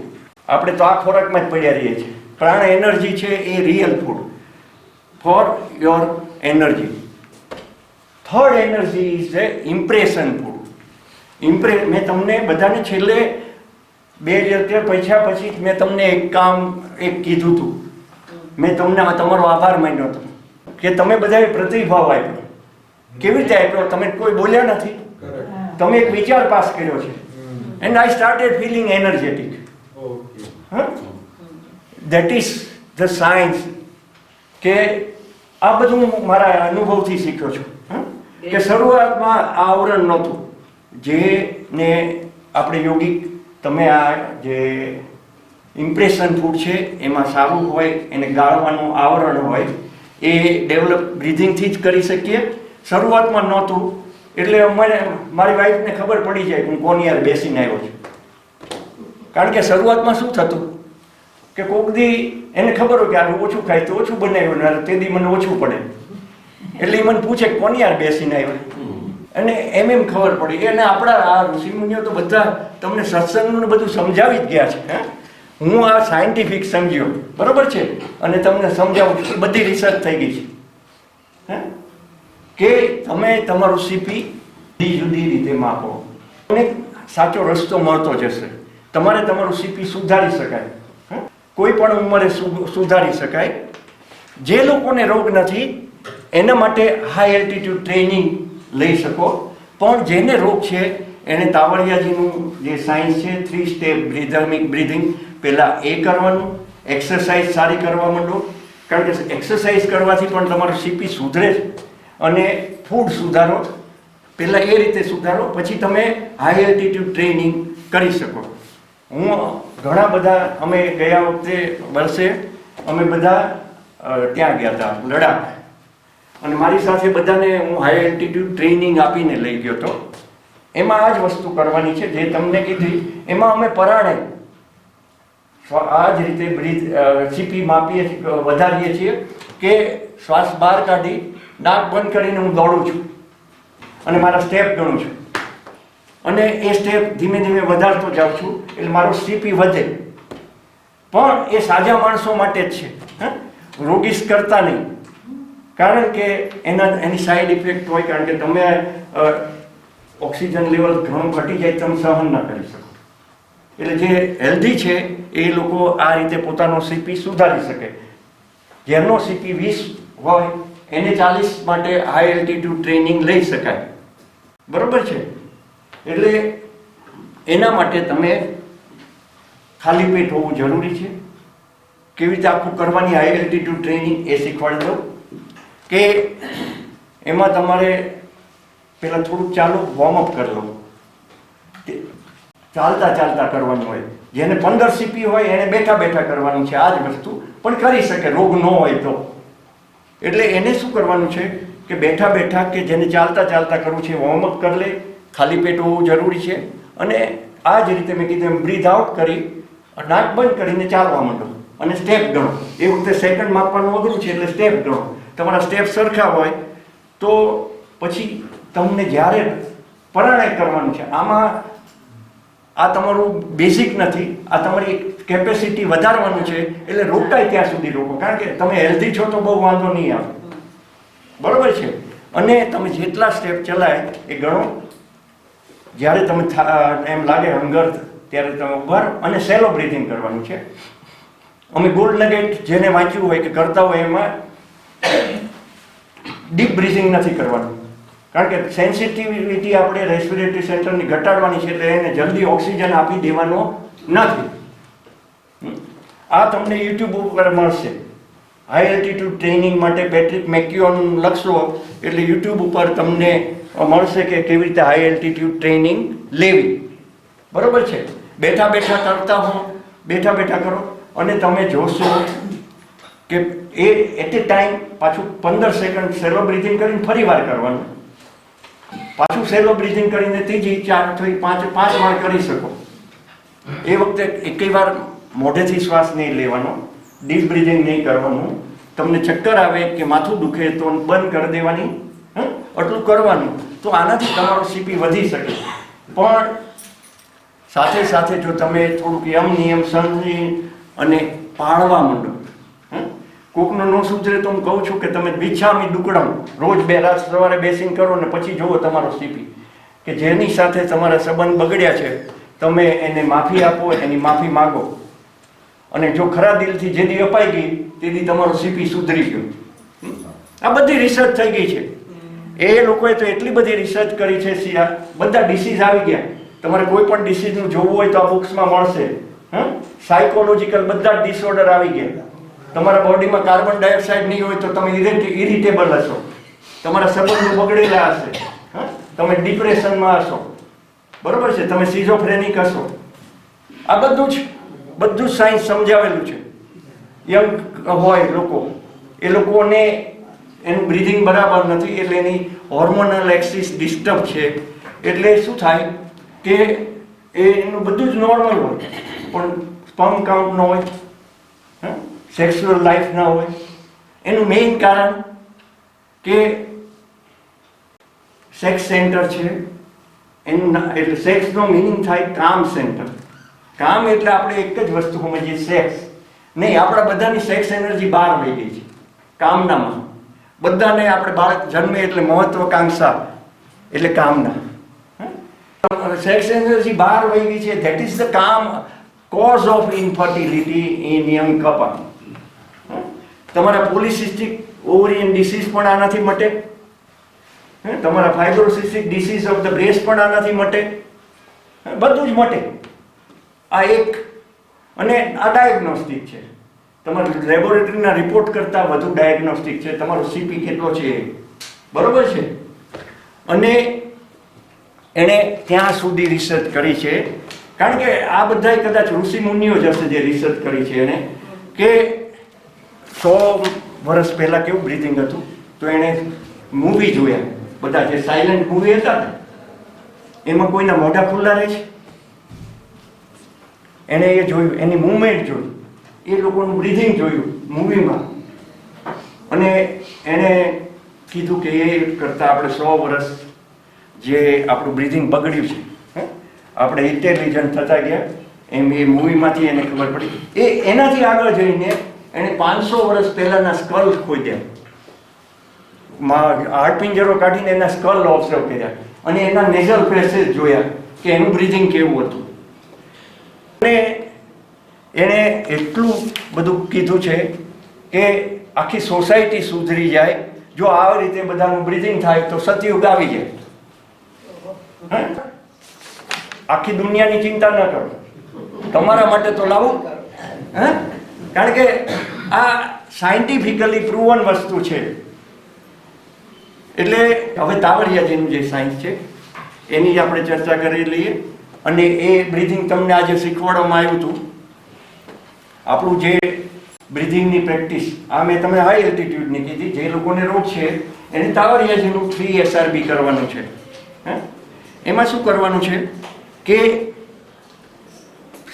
આપણે તો આ ખોરાકમાં જ પડ્યા રહીએ છીએ. પ્રાણ એનર્જી છે એ real food for your energy. Third energy is a impression food. મેં તમને બધાને છેલ્લે 2013 પૈસા પછી મેં તમને એક કીધું હતું. મેં તમને તમારો આભાર માન્યો હતો કે તમે બધાએ પ્રતિભાવ આપ્યો. કેવી રીતે આપ્યો? તમે કોઈ બોલ્યા નથી, તમે એક વિચાર પાસ કર્યો છે. And I started feeling energetic. That is the science. કે આ બધું હું મારા અનુભવથી શીખ્યો છું. કે શરૂઆતમાં આ આવરણ નહોતું જેને આપણે યોગિક તમે આ જે ઇમ્પ્રેશન ફૂડ છે એમાં સારું હોય એને ગાળવાનું આવરણ હોય એ ડેવલપ બ્રિધિંગથી જ કરી શકીએ. શરૂઆતમાં નહોતું એટલે મારી વાઈફને ખબર પડી જાય હું કોની યાર બેસીને આવ્યો છું. કારણ કે શરૂઆતમાં શું થતું કે કોક દી એને ખબર હોય કે આ ઓછું ખાય તો ઓછું બનાવ્યું ને તે દી મને ઓછું પડે એટલે એ મને પૂછે કોની યાર બેસીને આવ્યો. અને એમ ખબર પડી. અને આપણા આ ઋષિમુનિઓ તો બધા તમને સત્સંગનું બધું સમજાવી જ ગયા છે. હું આ સાયન્ટિફિક સમજ્યો, બરોબર છે, અને તમને સમજાવું છું. બધી રિસર્ચ થઈ ગઈ છે કે તમે તમારું સીપી જુદી જુદી રીતે માપો અને સાચો રસ્તો મળતો જશે. તમારે તમારું સીપી સુધારી શકાય, કોઈ પણ ઉંમરે સુધારી શકાય. જે લોકોને રોગ નથી એના માટે હાઈ એલ્ટિટ્યુડ ટ્રેનિંગ લઈ શકો. પણ જેને રોગ છે એને તાવડિયાજીનું જે સાયન્સ છે 3 સ્ટેપ રિધમિક બ્રિધિંગ, પહેલાં એ કરવાનું. એક્સરસાઇઝ સારી કરવા માંડો, કારણ કે એક્સરસાઇઝ કરવાથી પણ તમારું સીપી સુધરે છે. અને ફૂડ સુધારો, પહેલાં એ રીતે સુધારો, પછી તમે હાઈ એલ્ટિટ્યુડ ટ્રેનિંગ કરી શકો. હું ઘણા બધા અમે ગયા વખતે વર્ષે અમે બધા ત્યાં ગયા હતા લડાખ, અને મારી સાથે બધાને હું હાઈ એલ્ટિટ્યુડ ટ્રેનિંગ આપીને લઈ ગયો હતો. એમાં આ જ વસ્તુ કરવાની છે જે તમને કીધી. એમાં અમે પરાણે આ જ રીતે સીપી માપીએ વધારીએ છીએ કે શ્વાસ બહાર કાઢી નાક બંધ કરીને હું દોડું છું અને મારા સ્ટેપ ગણું છું અને એ સ્ટેપ ધીમે ધીમે વધારતો જાઉં છું એટલે મારો સીપી વધે. પણ એ સાજા માણસો માટે જ છે, રોગીસ કરતા નહીં. કારણ કે એની સાઈડ ઇફેક્ટ હોય. કારણ કે તમે ઓક્સિજન લેવલ ઘણું ઘટી જાય તમે સહન ના કરી શકો. એટલે જે હેલ્ધી છે એ લોકો આ રીતે પોતાનો સીપી સુધારી શકે. જેનો સીપી 20 હોય એને 40 માટે હાઈ એલ્ટિટ્યુડ ટ્રેનિંગ લઈ શકાય, બરોબર છે. એટલે એના માટે તમે ખાલી પેટ હોવું જરૂરી છે. કેવી રીતે આખું કરવાની હાઈ એલ્ટિટ્યુડ ટ્રેનિંગ એ શીખવાડી દઉં. કે એમાં તમારે પહેલાં થોડુંક ચાલો વોર્મઅપ કરી લો. ચાલતા ચાલતા કરવાનું હોય. જેને 15 સીપી હોય એને બેઠા બેઠા કરવાનું છે. આ જ વસ્તુ પણ કરી શકે રોગ ન હોય તો. એટલે એને શું કરવાનું છે કે બેઠા બેઠા કે જેને ચાલતા ચાલતા કરવું છે વોર્મઅપ કરી લે. ખાલી પેટ હોવું જરૂરી છે. અને આ જ રીતે મેં કીધું એમ બ્રીથ આઉટ કરી નાક બંધ કરીને ચાલવા માંડો અને સ્ટેપ ગણો. એ વખતે સેકન્ડ માપવાનું અઘરું છે એટલે સ્ટેપ ગણો. તમારા સ્ટેપ સરખા હોય તો પછી તમને જ્યારે પરાણે કરવાનું છે. આમાં આ તમારું બેઝિક નથી, આ તમારી કેપેસિટી વધારવાનું છે. એટલે રોકાય ત્યાં સુધી રોકો. કારણ કે તમે હેલ્ધી છો તો બહુ વાંધો નહીં આવે, બરોબર છે. અને તમે જેટલા સ્ટેપ ચલાય એ ગણો. જ્યારે તમે એમ લાગે હંગર ત્યારે તમે ઉભા રહો અને સેલો બ્રીથિંગ કરવાનું છે. અમે ગોલ્ડ નગેટ જેને વાંચ્યું હોય કે કરતા હોય એમાં ડીપ બ્રીથિંગ નથી કરવાનું. કારણ કે સેન્સિટિવિટી આપણે રેસ્પિરેટરી સેન્ટરની ઘટાડવાની છે. એટલે એને જલ્દી ઓક્સિજન આપી દેવાનો નથી. આ તમને યુટ્યુબ ઉપર મળશે. હાઈ એલ્ટિટ્યુડ ટ્રેનિંગ માટે પેટ્રિક મેક્યુઓન લખશો એટલે યુટ્યુબ ઉપર તમને મળશે કે કેવી રીતે હાઈ એલ્ટિટ્યુડ ટ્રેનિંગ લેવી, બરોબર છે. બેઠા બેઠા કરતા હો, બેઠા બેઠા કરો. અને તમે જોશો કે એ એટ એ ટાઈમ પાછું 15 સેકન્ડ સેલો બ્રીથિંગ કરીને ફરી વાર કરવાનું. પાછું સેલો બ્રીથિંગ કરીને ત્રીજી 4 થી 5 વાર કરી શકો. એ વખતે એકેય વાર મોઢેથી શ્વાસ નહીં લેવાનો, ડીપ બ્રીથિંગ નહીં કરવાનું. તમને ચક્કર આવે કે માથું દુખે તો બંધ કરી દેવાની આટલું કરવાનું, તો આનાથી તમારો સીપી વધી શકે. પણ સાથે સાથે જો તમે થોડુંક યમ નિયમ સમજી અને પાળવા માંડો, કોકનું ન સુધરે તો હું કહું છું કે તમે બિછામી દુકડમ રોજ 2 રાત સવારે બેસીને કરો ને પછી જુઓ તમારો સીપી કે જેની સાથે તમારા સંબંધ બગડ્યા છે, તમે એને માફી આપો, એની માફી માગો, અને જો ખરા દિલથી જેથી અપાઈ ગઈ તેથી તમારો સીપી સુધરી ગયો. આ બધી રિસર્ચ થઈ ગઈ છે. એ લોકોએ તો એટલી બધી રિસર્ચ કરી છે. બધા ડિસીઝ આવી ગયા. તમારે કોઈ પણ ડિસીઝનું જોવું હોય તો આ બુક્સમાં મળશે. સાયકોલોજીકલ બધા ડિસઓર્ડર આવી ગયા. તમારા બોડીમાં કાર્બન ડાયોક્સાઇડ નહીં હોય તો તમે ઇરિટેબલ હશો, તમારા સંબંધો બગડેલા હશે, તમે ડિપ્રેશનમાં હશો, બરોબર છે, તમે સિઝોફ્રેનિક હશો. આ બધું જ સાયન્સ સમજાવેલું છે. યંગ હોય લોકો, એ લોકોને એનું બ્રીધિંગ બરાબર નથી, એટલે એની હોર્મોનલ એક્સિસ ડિસ્ટર્બ છે. એટલે શું થાય કે એનું બધું જ નોર્મલ હોય પણ સ્પર્મ કાઉન્ટ ન હોય, સેક્સ્યુઅલ લાઈફ ના હોય. એનું મેઇન કારણ કે સેક્સ સેન્ટર છે એનું. એટલે સેક્સનો મિનિંગ થાય કામ સેન્ટર. કામ એટલે આપણે એક જ વસ્તુ સમજીએ, સેક્સ નહીં. આપણા બધાની સેક્સ એનર્જી બહાર વહી ગઈ છે કામનામાં. બધાને આપણે બાળક જન્મે એટલે મહત્વકાંક્ષા એટલે કામના, સેક્સ એનર્જી બહાર વહી ગઈ છે. ધેટ ઇઝ ધ કામ cause of infertility in young couple. તમારા પોલિસિસ્ટિક ઓવરિયન ડિસીઝ પણ આનાથી મટે, તમારા ફાઇબ્રોસિસ્ટિક ડિસીઝ ઓફ ધ બ્રેસ્ટ પણ આનાથી મટે, બધું જ મટે. આ એક. અને આ ડાયગ્નોસ્ટિક છે. તમારા લેબોરેટરીના રિપોર્ટ કરતાં વધુ ડાયગ્નોસ્ટિક છે. તમારો સીપી કેટલો છે, બરોબર છે. અને એણે ત્યાં સુધી રિસર્ચ કરી છે, કારણ કે આ બધાય કદાચ ઋષિ મુનિઓ જ હશે જે રિસર્ચ કરી છે એણે, કે 100 વર્ષ પહેલાં કેવું બ્રીથિંગ હતું. તો એણે મૂવી જોયા, બધા જે સાયલેન્ટ મૂવી હતા ને એમાં કોઈના મોઢા ખુલ્લા રહે છે, એણે એ જોયું, એની મૂવમેન્ટ જોઈ, એ લોકોનું બ્રીથિંગ જોયું મૂવીમાં. અને એણે કીધું કે એ કરતાં આપણે 100 વર્ષ જે આપણું બ્રીથિંગ બગડ્યું છે, આપણે ઇન્ટેલિજન્ટ થતા ગયા એમ એ મૂવીમાંથી એને ખબર પડી. એનાથી આગળ જઈને એણે 500 વર્ષ પહેલાંના સ્કલ ખોદ્યા, હાડપિંજરો કાઢીને એના સ્કલ ઓબ્ઝર્વ કર્યા અને એના નેઝલ પેસેજ જોયા કે એનું બ્રીથિંગ કેવું હતું. અને એણે એટલું બધું કીધું છે કે આખી સોસાયટી સુધરી જાય જો આ રીતે બધાનું બ્રીથિંગ થાય તો સતયુગ આવી જાય. આખી દુનિયાની ચિંતા ન કરો, તમારા માટે તો લાવો. કારણ કે આ સાયન્ટિફિકલી પ્રૂવન વસ્તુ છે. એટલે હવે તાવડિયાજીનું જે સાયન્સ છે એની આપણે ચર્ચા કરી લઈએ. અને એ બ્રીથિંગ તમને આજે શીખવાડવામાં આવ્યું હતું. આપણું જે બ્રીથિંગની પ્રેક્ટિસ, આ મેં તમે હાઈ એલ્ટિટ્યુડની કીધી, જે લોકોને રોગ છે એને તાવડિયાજીનું 3 SRB કરવાનું છે. એમાં શું કરવાનું છે કે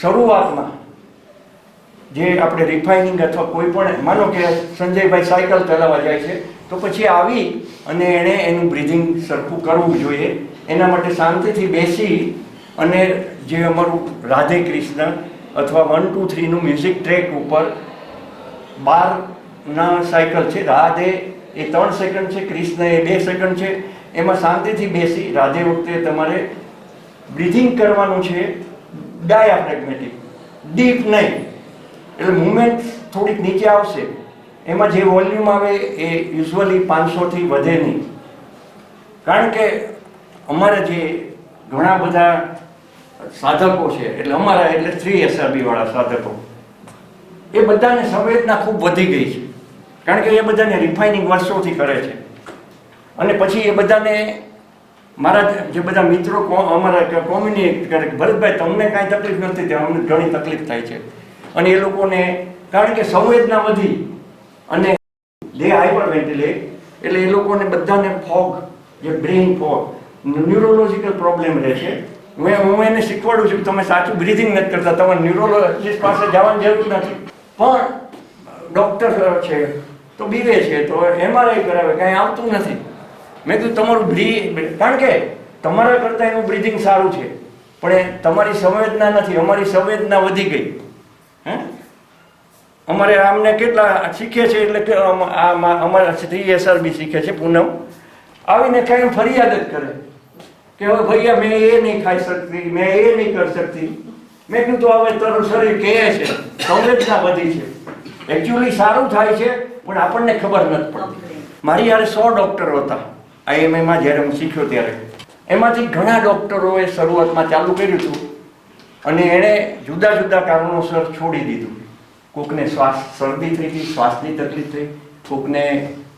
શરૂઆતમાં જે આપણે રિફાઇનિંગ અથવા કોઈ પણ, માનો કે સંજયભાઈ સાયકલ ચલાવવા જાય છે તો પછી આવી અને એણે એનું બ્રીથિંગ સરખું કરવું જોઈએ. એના માટે શાંતિથી બેસી અને જે અમારું રાધે કૃષ્ણ અથવા 1 2 3નું મ્યુઝિક ટ્રેક ઉપર 12 સાયકલ છે. રાધે એ 3 સેકન્ડ છે, કૃષ્ણ એ 2 સેકન્ડ છે. એમાં શાંતિથી બેસી રાધે વખતે તમારે બ્રીથિંગ કરવાનું છે, ડાયાફ્રેગમેટિક, ડીપ નહીં. એટલે મુવમેન્ટ થોડીક નીચે આવશે. એમાં જે વોલ્યુમ આવે એ યુઝ્યુઅલી 500થી વધે નહીં. કારણ કે અમારા જે ઘણા બધા સાધકો છે, એટલે અમારા એટલે 3 SRB વાળા સાધકો, એ બધાને સંવેદના ખૂબ વધી ગઈ છે. કારણ કે એ બધાને રિફાઇનિંગ વર્ષોથી કરે છે. અને પછી એ બધાને મારા જે બધા મિત્રો અમારા કોમ્યુનિકેટ કરે કે ભરતભાઈ તમને કાંઈ તકલીફ નથી, ત્યાં અમને ઘણી તકલીફ થાય છે. અને એ લોકોને કારણ કે સંવેદના વધી અને દે હાઇપર વેન્ટિલેટ, એટલે એ લોકોને બધાને ફોગ, જે બ્રેઇન ફોગ, ન્યુરોલોજીકલ પ્રોબ્લેમ રહે છે. હું એને શીખવાડું છું કે તમે સાચું બ્રીથિંગ નથી કરતા, તમારે ન્યુરોલોજીસ્ટ પાસે જવાની જરૂર નથી. પણ ડૉક્ટર છે તો બીવે છે તો MRI કરાવે, કાંઈ આવતું નથી. મેં કીધું તમારું કારણ કે તમારા કરતાં એનું બ્રીધિંગ સારું છે, પણ એ તમારી સંવેદના નથી, અમારી સંવેદના વધી ગઈ. હે અમારે આમને કેટલા શીખે છે એટલે કે અમારા 3SRB શીખે છે. પૂનમ આવીને કાંઈ ફરિયાદ જ કરે કે હવે ભૈયા મેં એ નહીં ખાઈ શકતી, મેં એ નહીં કરી શકતી. મેં કીધું હવે તારું શરીર કહે છે, સંવેદના વધી છે, એકચ્યુઅલી સારું થાય છે પણ આપણને ખબર નથી પડતી. મારી યારે 100 ડૉક્ટરો હતા IMAમાં જ્યારે હું શીખ્યો ત્યારે. એમાંથી ઘણા ડૉક્ટરોએ શરૂઆતમાં ચાલુ કર્યું હતું અને એણે જુદા જુદા કારણોસર છોડી દીધું. કોકને શરદી થઈ હતી, શ્વાસની તકલીફ થઈ, કોકને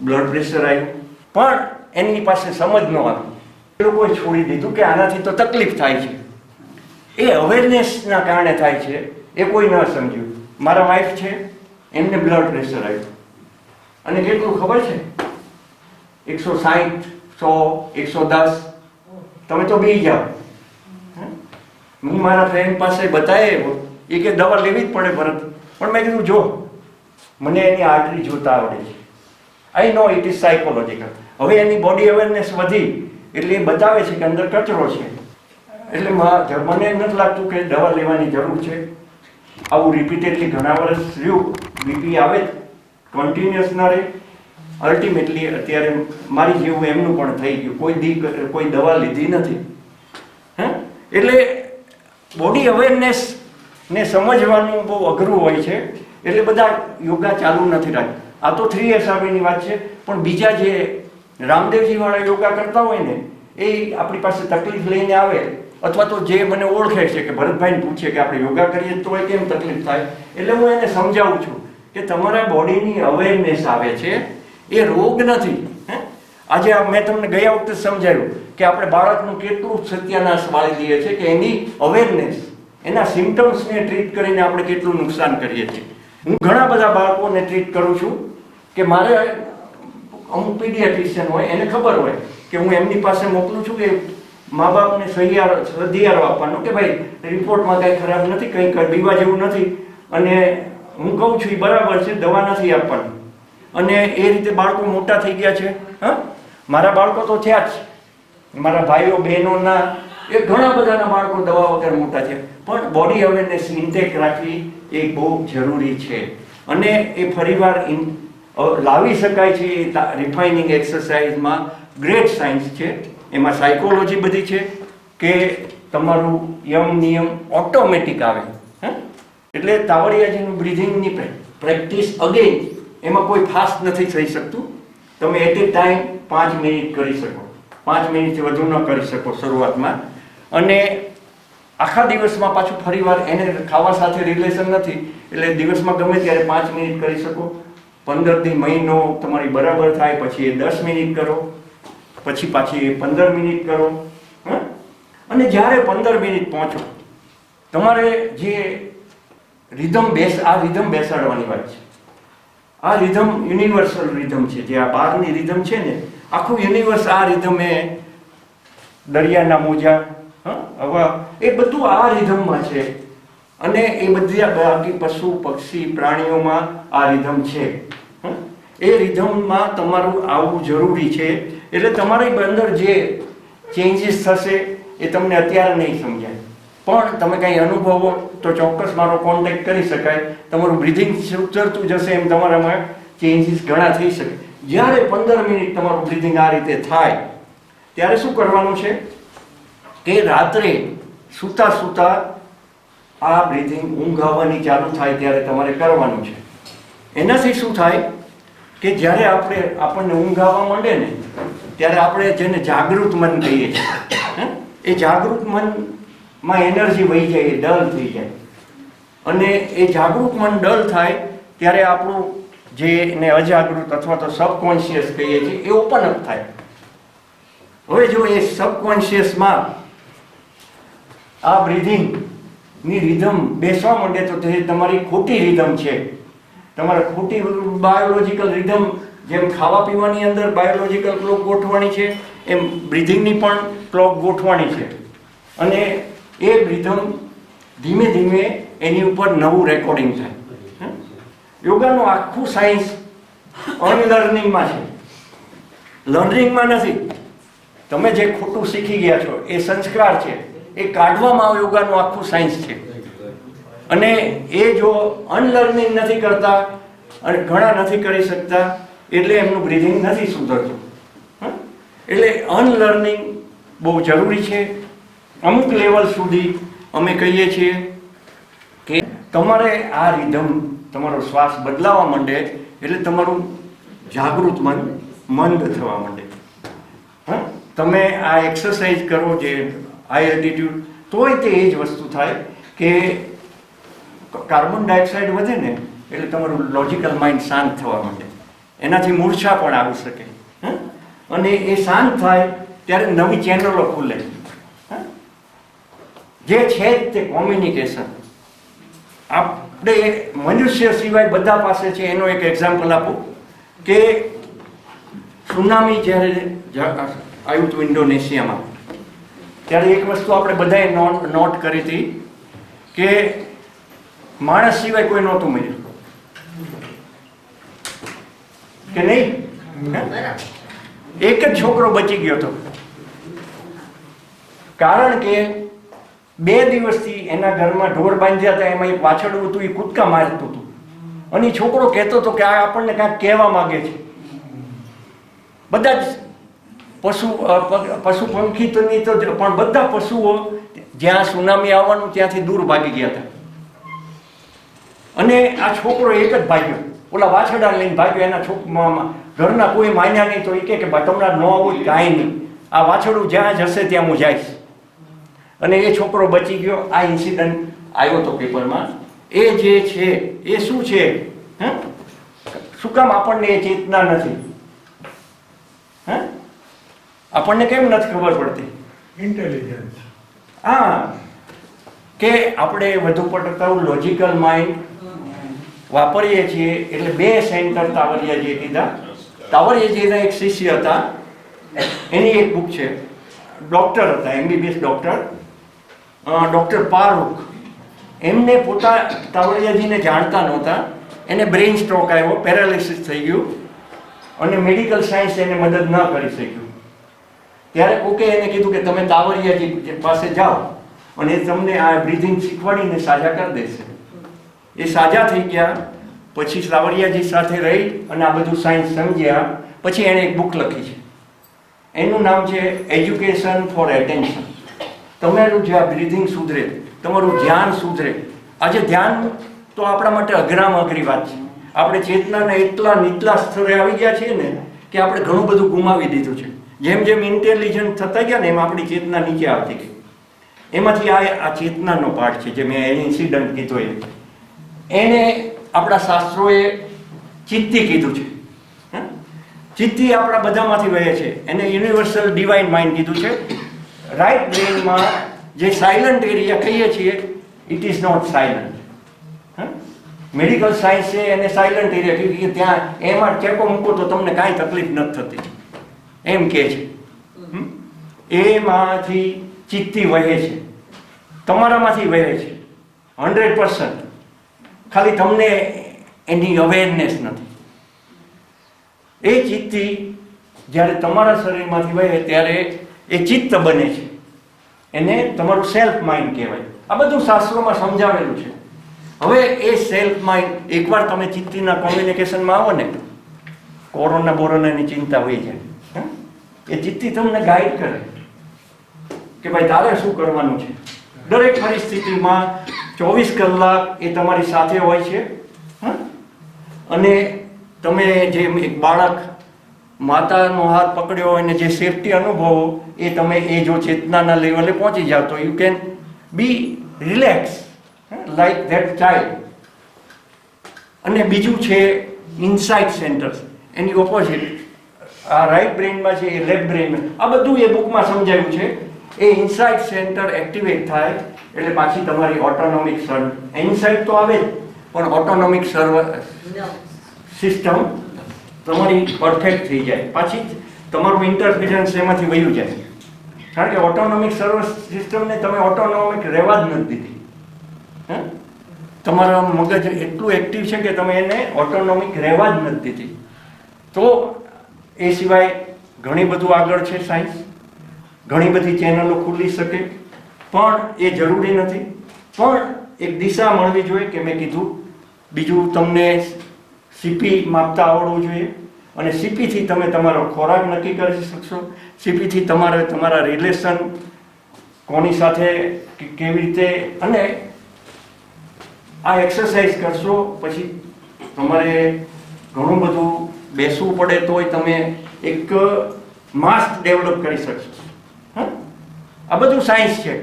બ્લડ પ્રેશર આવ્યું, પણ એની પાસે સમજ ન આવી. એ લોકોએ છોડી દીધું કે આનાથી તો તકલીફ થાય છે. એ અવેરનેસના કારણે થાય છે, એ કોઈ ન સમજ્યું. મારા વાઈફ છે, એમને બ્લડ પ્રેશર આવ્યું અને કેટલું ખબર છે? 160, 100, 110. તમે તો બી જાઓ. હું મારા ફ્રેન્ડ પાસે બતાવ્યો, એ કે દવા લેવી જ પડે ભરત. પણ મેં કીધું જો મને એની આર્ટરી જોતા આવડે છે, આઈ નો ઇટ ઇઝ સાયકોલોજીકલ. હવે એની બોડી અવેરનેસ વધી એટલે એ બતાવે છે કે અંદર કચરો છે, એટલે મને નથી લાગતું કે દવા લેવાની જરૂર છે. આવું રિપીટેડલી ઘણા વર્ષ રહ્યું, બીપી આવે કન્ટિન્યુઅસ ના રહે. અલ્ટિમેટલી અત્યારે મારી જેવું એમનું પણ થઈ ગયું, કોઈ દવા લીધી નથી. એટલે બોડી અવેરનેસ ને સમજવાનું બહુ અઘરું હોય છે, એટલે બધા યોગા ચાલુ નથી રાખતા. આ તો 3SRBની વાત છે, પણ બીજા જે રામદેવજી વાળા યોગા કરતા હોય ને, એ આપણી પાસે તકલીફ લઈને આવે, અથવા તો જે મને ઓળખે છે કે ભરતભાઈને પૂછે કે આપણે યોગા કરીએ તો કેમ તકલીફ થાય, એટલે હું એને સમજાવું છું કે તમારા બોડીની અવેરનેસ આવે છે, એ રોગ નથી. આજે મેં તમને ગયા વખતે સમજાવ્યું કે આપણે બાળકનું કેટલું સત્યાનાશ વાળી દઈએ છીએ કે એની અવેરનેસ, એના સિમ્ટમ્સને ટ્રીટ કરીને આપણે કેટલું નુકસાન કરીએ છીએ. હું ઘણા બધા બાળકોને ટ્રીટ કરું છું કે મારે અમુક પીડિયાટ્રિશિયન હોય, એને ખબર હોય કે હું એમની પાસે મોકલું છું કે મા બાપને સહિયારો આપવાનો કે ભાઈ રિપોર્ટમાં કંઈ ખરાબ નથી, કંઈ બીવા જેવું નથી, અને હું કહું છું એ બરાબર છે, દવા નથી આપવાની. અને એ રીતે બાળકો મોટા થઈ ગયા છે. મારા બાળકો તો થયા જ, મારા ભાઈઓ બહેનોના એ ઘણા બધાના બાળકો દવા વગર મોટા છે. પણ બોડી અવેરનેસ ઇન્ટેક રાખવી એ બહુ જરૂરી છે, અને એ ફરીવાર લાવી શકાય છે. રિફાઇનિંગ એક્સરસાઇઝમાં ગ્રેટ સાયન્સ છે, એમાં સાયકોલોજી બધી છે કે તમારું નિયમ ઓટોમેટિક આવે. એટલે તાવડિયાજીનું બ્રીધિંગની પ્રેક્ટિસ અગેન એમાં કોઈ ફાસ્ટ નથી થઈ શકતું. તમે એટ એ ટાઈમ 5 મિનિટ કરી શકો, 5 મિનિટથી વધુ ન કરી શકો શરૂઆતમાં, અને આખા દિવસમાં પાછું ફરીવાર એને ખાવા સાથે રિલેશન નથી, એટલે દિવસમાં ગમે ત્યારે 5 મિનિટ કરી શકો. 15 દી મહિનો તમારી બરાબર થાય પછી એ 10 મિનિટ કરો, પછી પાછી 15 મિનિટ કરો. અને જ્યારે 15 મિનિટ પહોંચો, તમારે જે રિધમ બેસાડવાની વાત છે. આ રિધમ યુનિવર્સલ રિધમ છે, જે આ બહારની રિધમ છે ને, આખું યુનિવર્સ આ રિધમ એ દરિયાના મોજા, હવા, એ બધું આ રિધમમાં છે. અને એ બધી બાકી પશુ પક્ષી પ્રાણીઓમાં આ રિધમ છે. એ રિધમમાં તમારું આવવું જરૂરી છે. એટલે તમારી અંદર જે ચેન્જીસ થશે એ તમને અત્યારે નહીં સમજાય, પણ તમે કંઈ અનુભવો તો ચોક્કસ મારો કોન્ટેક્ટ કરી શકાય. તમારું બ્રીધિંગ ઉતરતું જશે એમ તમારામાં ચેન્જીસ ઘણા થઈ શકે. જ્યારે 15 મિનિટ તમારું બ્રીધિંગ આ રીતે થાય ત્યારે શું કરવાનું છે કે રાત્રે સૂતા સૂતા આ બ્રીધિંગ ઊંઘ આવવાની ચાલુ થાય ત્યારે તમારે કરવાનું છે. એનાથી શું થાય કે જ્યારે આપણને ઊંઘ આવવા માંડે ને, ત્યારે આપણે જેને જાગૃત મન કહીએ છીએ, એ જાગૃત મનમાં એનર્જી વહી જાય, એ ડલ થઈ જાય. અને એ જાગૃત મન ડલ થાય ત્યારે આપણું જે એને અજાગૃત અથવા તો સબકોન્શિયસ કહીએ છીએ એ ઓપન અપ થાય. હવે જો એ સબકોન્શિયસમાં આ બ્રીધિંગની રિધમ બેસવા માંડે તો તે તમારી ખોટી રિધમ છે. તમારે ખોટી બાયોલોજીકલ રિધમ, જેમ ખાવા પીવાની અંદર બાયોલોજીકલ ક્લોક ગોઠવવાની છે, એમ બ્રીધિંગની પણ ક્લોક ગોઠવવાની છે. અને એ રિધમ ધીમે ધીમે એની ઉપર નવું રેકોર્ડિંગ થાય. યોગાનું આખું સાયન્સ અનલર્નિંગમાં છે, લર્નિંગમાં નથી. તમે જે ખોટું શીખી ગયા છો એ સંસ્કાર છે, એ કાઢવામાં યોગાનું આખું સાયન્સ છે. અને એ જો અનલર્નિંગ નથી કરતા અને ઘણા નથી કરી શકતા એટલે એમનું બ્રીધિંગ નથી સુધરતું. એટલે અનલર્નિંગ બહુ જરૂરી છે. અમુક લેવલ સુધી અમે કહીએ છીએ કે તમારે આ રિધમ, તમારો શ્વાસ બદલાવા માંડે એટલે તમારું જાગૃત મન મંદ થવા માંડે. તમે આ એક્સરસાઇઝ કરો જે હાઈ એલ્ટિટ્યુડ, તોય તે એ જ વસ્તુ થાય કે કાર્બન ડાયોક્સાઇડ વધે ને એટલે તમારું લોજિકલ માઇન્ડ શાંત થવા માંડે, એનાથી મૂર્છા પણ આવી શકે. અને એ શાંત થાય ત્યારે નવી ચેનલો ખુલે. જે છે તે કોમ્યુનિકેશન આપણે મનુષ્ય સિવાય બધા પાસે છે. એનો એક એક્ઝામ્પલ આપું કે સુનામી જ્યારે આવ્યું હતું ઇન્ડોનેશિયામાં, ત્યારે એક વસ્તુ આપણે બધાએ નોટ કરી હતી કે માણસ સિવાય કોઈ નહોતું મળ્યું કે નહીં. એક જ છોકરો બચી ગયો હતો, કારણ કે 2 દિવસથી એના ઘરમાં ઢોર બાંધ્યા હતા, એમાં એક વાછરડું હતું, એ કૂદકા મારતું હતું. અને એ છોકરો કહેતો હતો કે આ આપણને કાંઈક કહેવા માંગે છે. બધા જ પશુ પંખી તો નહીં તો પણ બધા પશુઓ જ્યાં સુનામી આવવાનું ત્યાંથી દૂર ભાગી ગયા હતા. અને આ છોકરો એક જ ભાગ્યો, ઓલા વાછરડા લઈને ભાગ્યો. એના ઘરના કોઈ માન્યા નહીં, તો એ કે તમને ન આવું કાંઈ નહીં, આ વાછરડું જ્યાં જશે ત્યાં હું જઈશ. અને એ છોકરો બચી ગયો. આ ઇન્સિડન્ટ આવ્યો હતો પેપરમાં. એ જે છે એ શું છે? શું કામ આપણને એ ચેતના નથી? આપણને કેમ નથી ખબર પડતી? ઇન્ટેલિજન્સ. હા, કે આપણે વધુ પડતું લોજિકલ માઇન્ડ વાપરીએ છીએ. એટલે 2 સેન્ટર તાવરિયાજીએ કીધા. તાવરિયાજીના એક શિષ્ય હતા, એની એક બુક છે, ડૉક્ટર હતા, MBBS ડૉક્ટર, ડૉક્ટર પારૂખ. એમને તાવરિયાજીને જાણતા નહોતા, એને બ્રેઇન સ્ટ્રોક આવ્યો, પેરાલિસિસ થઈ ગયું, અને મેડિકલ સાયન્સ એને મદદ ન કરી શક્યું. ત્યારે કોકે એને કીધું કે તમે તાવરિયાજી પાસે જાઓ અને એ તમને આ બ્રીથિંગ શીખવાડીને સાજા કરી દેશે. એ સાજા થઈ ગયા. પછી તાવરિયાજી સાથે રહી અને આ બધું સાયન્સ સમજ્યા. પછી એણે એક બુક લખી છે, એનું નામ છે એજ્યુકેશન ફોર એટેન્શન. તમારું જે આ બ્રીથિંગ સુધરે, તમારું ધ્યાન સુધરે. આજે ધ્યાન તો આપણા માટે અઘરામાં અઘરી વાત છે. આપણે ચેતનાના એટલા નીચલા સ્તરે આવી ગયા છીએ ને કે આપણે ઘણું બધું ગુમાવી દીધું છે. જેમ જેમ ઇન્ટેલિજન્ટ થતા ગયા ને એમ આપણી ચેતના નીચે આવતી ગઈ. એમાંથી આ ચેતનાનો પાઠ છે, જે મેં ઇન્સિડન્ટ કીધો એને આપણા શાસ્ત્રોએ ચિત્તી કીધું છે. ચિત્તી આપણા બધામાંથી વહે છે. એને યુનિવર્સલ ડિવાઇન માઇન્ડ કીધું છે. રાઈટ બ્રેઇનમાં જે સાયલન્ટ એરિયા કહીએ છીએ, it is not silent. Medical સાયન્સે એને સાયલન્ટ એરિયા કીધું કે ત્યાં એમાં ચેકો મૂકો તો તમને કાંઈ તકલીફ નથી થતી, એમ કહે છે. એમાંથી ચિત્તી વહે છે, તમારામાંથી વહે છે 100%. ખાલી તમને એની અવેરનેસ નથી. એ ચિત્તી જ્યારે તમારા શરીરમાંથી વહે ત્યારે એ ચિત્ત બને છે. એને તમારું સેલ્ફ માઇન્ડ કહેવાય. આ બધું શાસ્ત્રોમાં સમજાવેલું છે. હવે એ સેલ્ફ માઇન્ડ, એકવાર તમે ચિત્તીના કોમ્યુનિકેશનમાં આવો ને, કોરોનાની ચિંતા હોઈ જાય. એ ચિત્તી તમને ગાઈડ કરે કે ભાઈ તારે શું કરવાનું છે. દરેક પરિસ્થિતિમાં 24 કલાક એ તમારી સાથે હોય છે. અને તમે જેમ એક બાળક માતાનો હાથ પકડ્યો હોય ને જે સેફટી અનુભવો, એ તમે એ જો ચેતનાના લેવલે પહોંચી જાઓ તો you can be relax like that child. અને બીજું છે ઇનસાઇટ સેન્ટર્સ, એની ઓપોઝિટ. આ રાઈટ બ્રેઇનમાં છે, એ લેફ્ટ બ્રેઇનમાં. આ બધું એ બુકમાં સમજાવ્યું છે. એ ઇનસાઇટ સેન્ટર એક્ટિવેટ થાય એટલે પાછી તમારી ઓટોનોમિક ઇનસાઇટ તો આવે જ, પણ ઓટોનોમિક સિસ્ટમ તમારી પરફેક્ટ થઈ જાય. પાછી તમારું ઇન્ટરફિરન્સ એમાંથી વયું જાય. કારણ કે ઓટોનોમિક સિસ્ટમને તમે ઓટોનોમિક રહેવા જ નથી દીધી. તમારા મગજ એટલું એક્ટિવ છે કે તમે એને ઓટોનોમિક રહેવા જ નથી દીધી. તો એ સિવાય ઘણી બધું આગળ છે સાયન્સ. ઘણી બધી ચેનલો ખુલી શકે, પણ એ જરૂરી નથી. પણ એક દિશા મળવી જોઈએ કે મેં કીધું. બીજું, તમને સીપી માપતા આવડવું જોઈએ, અને સીપીથી તમે તમારો ખોરાક નક્કી કરી શકશો. સીપીથી તમારા રિલેશન કોની સાથે કેવી રીતે, અને આ એક્સરસાઇઝ કરશો પછી તમારે ઘણું બધું બેસવું પડે તોય તમે એક માસ્ક ડેવલપ કરી શકશો. હા, આ બધું સાયન્સ છે.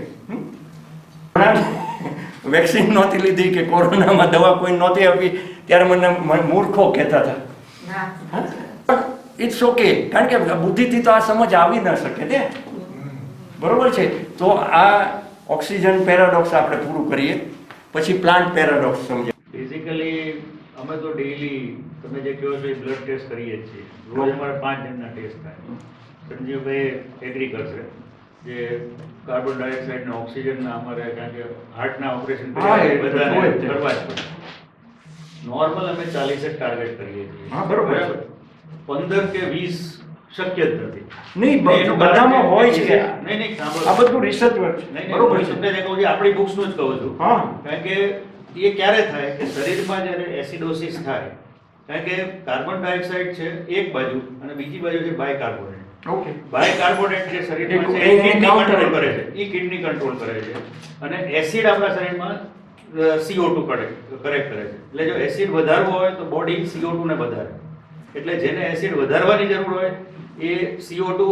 વેક્સિન નહોતી લીધી કે કોરોનામાં દવા કોઈ નહોતી આપી ત્યારે મને મૂર્ખો કહેતા હતા. ઇટ્સ ઓકે, કારણ કે બુદ્ધિથી તો આ સમજ આવી ન શકે ને, બરોબર છે. તો આ ઓક્સિજન પેરાડોક્સ આપણે પૂરું કરીએ, પછી પ્લાન્ટ પેરાડોક્સ સમજે. બેઝિકલી અમે તો ડેઈલી તમે જે કહો છો એ બ્લડ ટેસ્ટ કરીએ જ છીએ. રોજ અમારે 5 જણના ટેસ્ટ થાય. સંજીવભાઈ એગ્રી કરશે જે કાર્બન ડાયોક્સાઇડ ને ઓક્સિજનના અમારે, કારણ કે હાર્ટના ઓપરેશન બધાને કરવા જ પડે. નોર્મલ અમે 40 જ ટાર્ગેટ કરીએ છીએ. હા, બરોબર. 15 કે 20 શક્ય જ નથી. નહીં, બધામાં હોય છે. નહીં સાંભળો, આ બધું રિસર્ચ વર્ક છે. નહીં બરોબર હું છે. તમને જે કહું છું આપણી બુક્સનું જ કહું છું. હા, કારણ કે એ ક્યારે થાય કે શરીરમાં જ્યારે એસિડોસિસ થાય, કારણ કે કાર્બન ડાયોક્સાઇડ છે એક બાજુ અને બીજી બાજુ છે બાયકાર્બોનેટ. ઓકે. બાયકાર્બોનેટ જે શરીરમાં છે એ કિડની કંટ્રોલ કરે છે, એ કિડની કંટ્રોલ કરે છે, અને એસિડ આપણા શરીરમાં CO2 કરેક્ટ કરે છે. એટલે જો એસિડ વધારવો હોય તો બોડી CO2 ને વધારે. એટલે જેને એસિડ વધારવાની જરૂર હોય એ CO2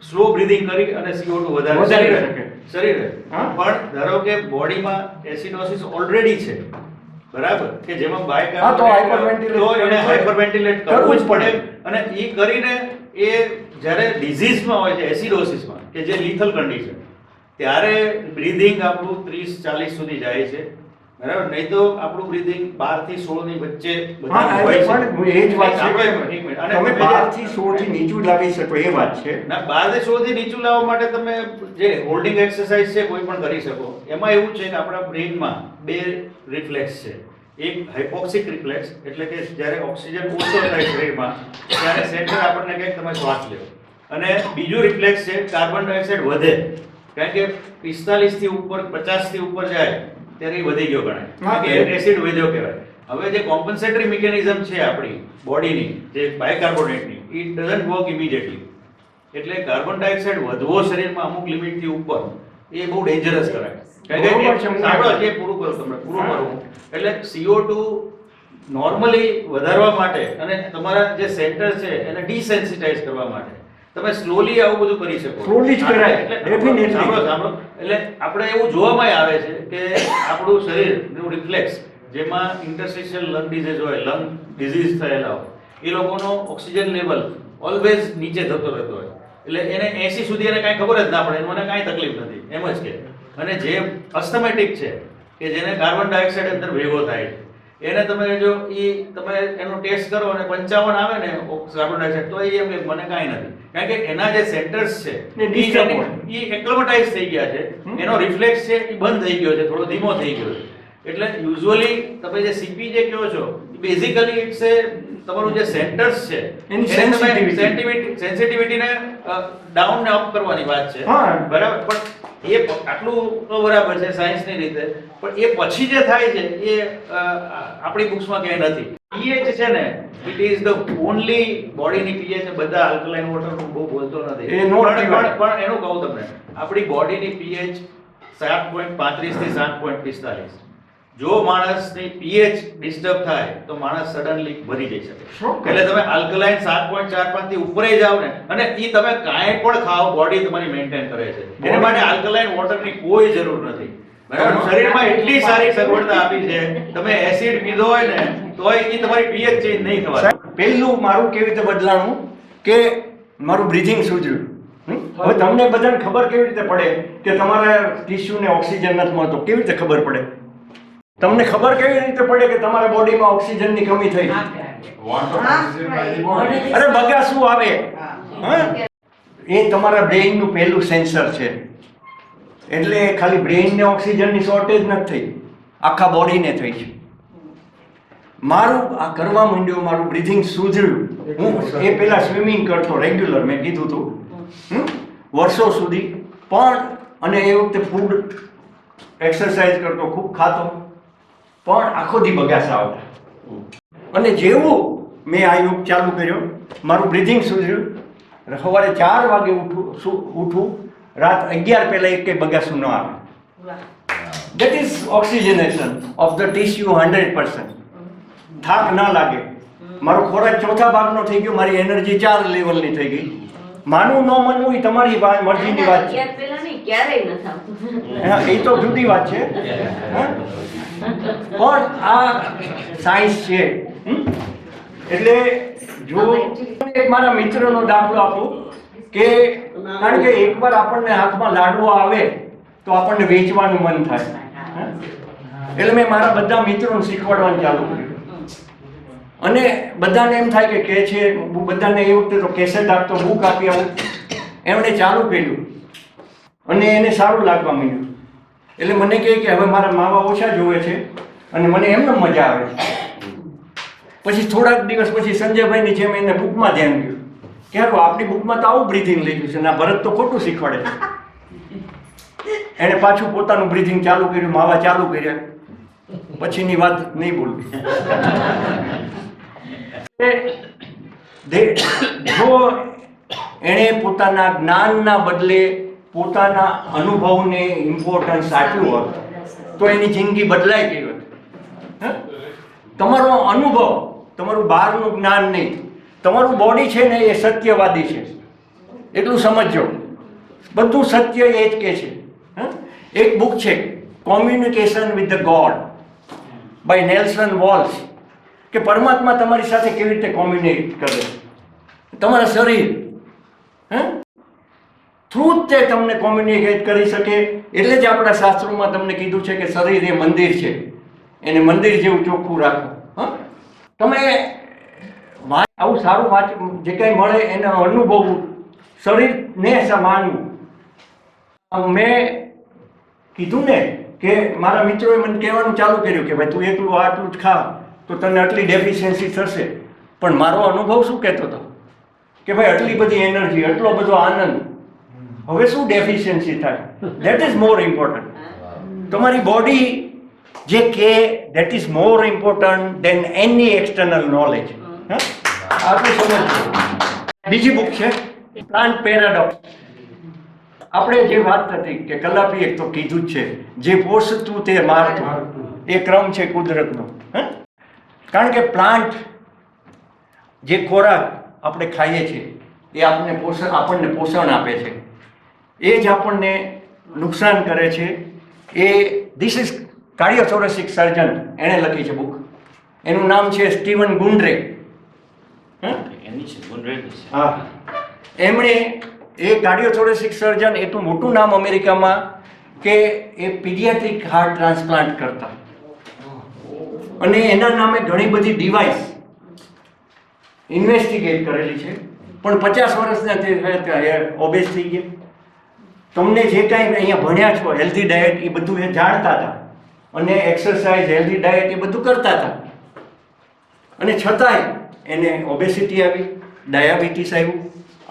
સ્લો બ્રીધિંગ કરી અને CO2 વધારી શકે શરીરે. પણ ધારો કે બોડીમાં એસિડોસિસ ઓલરેડી છે, બરાબર, કે જેમાં બાયકાર્બોનેટ, તો એને હાઇપરવેન્ટિલેટ કરવું જ પડે. અને એ કરીને એ જ્યારે ડિઝીઝમાં હોય છે, એસિડોસિસમાં, કે જે લિથલ કન્ડિશન, ત્યારે બ્રીધિંગ આપણું 30-40 સુધી જાય છે, બરાબર. નહીં તો આપણું બ્રીધિંગ 12 થી 16 ની વચ્ચે હા, હોય છે. પણ એ જ વાત છે. એક મિનિટ. અને તમે તમે 12 થી 16 થી નીચું લાવી શકો એ વાત છે. ના, 12 થી 16 થી નીચું લાવવા માટે તમે જે હોલ્ડિંગ એક્સરસાઇઝ છે કોઈ પણ કરી શકો. એમાં એવું છે કે આપણા બ્રેઇનમાં 2 રિફ્લેક્સ છે. એક હાઇપોક્સિક રિફ્લેક્સ, એટલે કે જ્યારે ઓક્સિજન ઓછો થાય શરીરમાં ત્યારે સેન્ટર આપણને કહે કે તમે શ્વાસ લો. અને બીજું રિફ્લેક્સ છે કાર્બન ડાયોક્સાઇડ વધે, કારણ કે 45 થી ઉપર 50 થી ઉપર જાય ત્યારે એ વધી ગયો ગણાય, કારણ કે એસિડ વધ્યો કહેવાય. હવે જે કોમ્પન્સેટરી મિકેનિઝમ છે આપણી બોડીની, જે બાયકાર્બોનેટની, ઇટ ડઝન્ટ વર્ક ઇમિડિયેટલી. એટલે કાર્બન ડાયોક્સાઇડ વધવો શરીરમાં અમુક લિમિટથી ઉપર એ બહુ ડેન્જરસ કરાય. કારણ કે સાંભળો, જે પૂરું કરું તમને, પૂરું કરું. એટલે CO2 નોર્મલી વધારવા માટે અને તમારા જે સેન્ટર છે એને ડિસેન્સિટાઇઝ કરવા માટે તમે સ્લોલી આવું બધું કરી શકો. સ્લોલી જ કરાય. એટલે સાંભળો, એટલે આપણે એવું જોવામાં આવે છે કે આપણું શરીરનું રિફ્લેક્સ, જેમાં ઇન્ટરસ્ટિશિયલ લંગ ડિઝીઝ હોય, લંગ ડિઝીઝ થયેલા હોય, એ લોકોનો ઓક્સિજન લેવલ ઓલવેઝ નીચે જતો રહેતો હોય. એટલે એને 80 સુધી એને કાંઈ ખબર જ ના પડે, મને કાંઈ તકલીફ નથી, એમ જ કે. અને જે અસ્થમેટિક છે, કે જેને કાર્બન ડાયોક્સાઇડ અંદર ભેગો થાય છે, એને તમે જો તમે એનો ટેસ્ટ કરો અને 55 આવે ને કાર્બન ડાયોક્સાઇડ, તો એ એમ કે મને કાંઈ નથી, કારણ કે એના જે સેન્ટર્સ છે એ એક્લેમેટાઇઝ થઈ ગયા છે, એનો રિફ્લેક્સ છે એ બંધ થઈ ગયો છે, થોડો ધીમો થઈ ગયો છે. એટલે યુઝ્યુઅલી તમે જે સીપી જે કહો છો, બેઝિકલી ઇટ્સ એ તમારું જે સેન્ટર્સ છે એની સેન્સિટિવિટીને ડાઉન ને અપ કરવાની વાત છે, બરાબર. પણ એ આટલું તો બરાબર છે સાયન્સની રીતે, પણ એ પછી જે થાય છે એ આપણી બુક્સમાં ક્યાંય નથી. પીએચ છે ને, ઇટ ઇઝ ધ ઓનલી બોડીની પીએચ. બધા આલ્કલાઇન વોટર બહુ બોલતો નથી, પણ એનું કહું તમને, આપણી બોડીની પીએચ 7.35 થી 7.45. જો માણસની પીએચ ડિસ્ટર્બ થાય તો માણસ સડનલી ભરી જઈ શકે. એટલે તમે આલ્કલાઇન 7.45 થી ઉપર જાવ ને, અને ઈ તમે કાંઈ પણ ખાઓ, બોડી તમારી મેન્ટેન કરે છે. એને માટે આલ્કલાઇન વોટરની કોઈ જરૂર નથી, બરાબર. શરીરમાં એટલી સારી સગવડતા આપી છે, તમે એસિડ પીધો હોય ને તોય ઈ તમારી પીએચ ચેન્જ નહીં થવાની. પહેલું મારું કેવી રીતે બદલાણું કે મારું બ્રીથિંગ સુધર્યું. હવે તમને બધાને ખબર કેવી રીતે પડે કે તમારા ટિશ્યુને ઓક્સિજન નથી મળતો? કેવી રીતે ખબર પડે? તમને ખબર કેવી રીતે પડે કે તમારા બોડીમાં ઓક્સિજનની કમી થઈ? અરે બગાસું આવે, એ તમારા બ્રેઇનનું પહેલું સેન્સર છે. એટલે ખાલી બ્રેઇનને ઓક્સિજનની શોર્ટેજ નથી થઈ, આખા બોડીને થઈ છે. મારું આ કરવા માંડ્યો, મારું બ્રીથિંગ સુધર્યું. હું એ પહેલા સ્વિમિંગ કરતો રેગ્યુલર, મેં કીધું હતું. વર્ષો સુધી પણ, અને એ વખતે ફૂડ એક્સરસાઇઝ કરતો, ખૂબ ખાતો, પણ આખો દી બગાસા આવતા. અને જેવું મેં આ યોગ ચાલુ કર્યો, મારું બ્રિધિંગ સુધર્યું, સવારે 4 વાગે ઉઠું, રાત 11 પહેલા એક બગાસું ન આવે. That is oxygenation of the tissue 100%. થાક ના લાગે. મારો ખોરાક ચોથા ભાગનો થઈ ગયો, મારી એનર્જી 4 લેવલની થઈ ગઈ. માનવું ન માનવું એ તમારી મરજીની વાત છે. પેલા નહીં, ક્યારેય ન થતું. હા, એ તો જુદી વાત છે. હા? પણ આ સાયન્સ છે. એટલે જો એક મારા મિત્રનો દાખલો આપું કે કારણ કે એકવાર આપણને હાથમાં લાડવો આવે તો આપણને વેચવાનું મન થાય. એટલે મેં મારા બધા મિત્રોને શીખવાડવાનું ચાલુ કર્યું. અને બધાને એમ થાય કે છે, બધાને એ વખતે તો કેસેટ આપતો, બુક આપી આવું. એમણે ચાલુ કર્યું અને એને સારું લાગવા માંડ્યું. એટલે મને કહે કે હવે મારા માવા ઓછા જોવે છે અને મને એમને મજા આવે છે. પછી થોડાક દિવસ પછી સંજયભાઈની જેમ એને બુકમાં ધ્યાન ગયું કે હારું આપણી બુકમાં તો આવું બ્રિધિંગ લખ્યું છે, ના ભરત તો ખોટું શીખવાડે છે. એણે પાછું પોતાનું બ્રિધિંગ ચાલુ કર્યું, માવા ચાલુ કર્યા. પછીની વાત નહીં બોલવી. જો એણે પોતાના જ્ઞાનના બદલે પોતાના અનુભવને ઇમ્પોર્ટન્સ આપ્યું હોત તો એની જિંદગી બદલાઈ ગઈ હોત. તમારો અનુભવ, તમારું બહારનું જ્ઞાન નહીં, તમારું બોડી છે ને એ સત્યવાદી છે, એટલું સમજો. બધું સત્ય એ જ કહે છે. એક બુક છે communication with the God by Nelson Walls, કે પરમાત્મા તમારી સાથે કેવી રીતે કોમ્યુનિકેટ કરે. તમારા શરીર થ્રુ જ તે તમને કોમ્યુનિકેટ કરી શકે. એટલે જ આપણા શાસ્ત્રોમાં તમને કીધું છે કે શરીર એ મંદિર છે, એને મંદિર જેવું ચોખ્ખું રાખો. તમે આવું સારું વાંચ, જે કંઈ મળે એને અનુભવવું, શરીરને માનવું. મેં કીધું ને કે મારા મિત્રોએ મને કહેવાનું ચાલુ કર્યું કે ભાઈ તું એકલું આટલું જ ખા તો તને આટલી ડેફિશિયન્સી થશે. પણ મારો અનુભવ શું કહેતો હતો કે ભાઈ આટલી બધી એનર્જી, આટલો બધો આનંદ, હવે શું ડેફિશિયન્સી થાય? That is more important. તમારી બોડી જે કે that is more important then any external knowledge. આપણે સમજ. બીજી બુક છે પ્લાન્ટ પેરાડોક્સ. આપણે જે વાત થતી કે કલાપીએ તો કીધું જ છે, જે પોષતું તે મારતું, એ ક્રમ છે કુદરતનો. કારણ કે પ્લાન્ટ જે ખોરાક આપણે ખાઈએ છીએ એ આપણને પોષણ આપે છે, એ જ આપણને નુકસાન કરે છે. એ ધીસ ઇઝ કાર્ડિયોથોરેસિક સર્જન, એણે લખી છે બુક. એનું નામ છે સ્ટીવન ગુન્ડ્રે. હા, એમણે એ કાર્ડિયોથોરેસિક સર્જન, એટલું મોટું નામ અમેરિકામાં કે એ પીડિયાટ્રિક હાર્ટ ટ્રાન્સપ્લાન્ટ કરતા, અને એના નામે ઘણી બધી ડિવાઇસ ઇન્વેસ્ટિગેટ કરેલી છે. પણ 50 વર્ષના તે ઓબેસ થઈ ગયા. તમને જે કાંઈ અહીંયા ભણ્યા છો હેલ્ધી ડાયટ, એ બધું એ જાણતા હતા, અને એક્સરસાઇઝ, હેલ્ધી ડાયટ એ બધું કરતા હતા. અને છતાંય એને ઓબેસિટી આવી, ડાયાબિટીસ આવ્યું,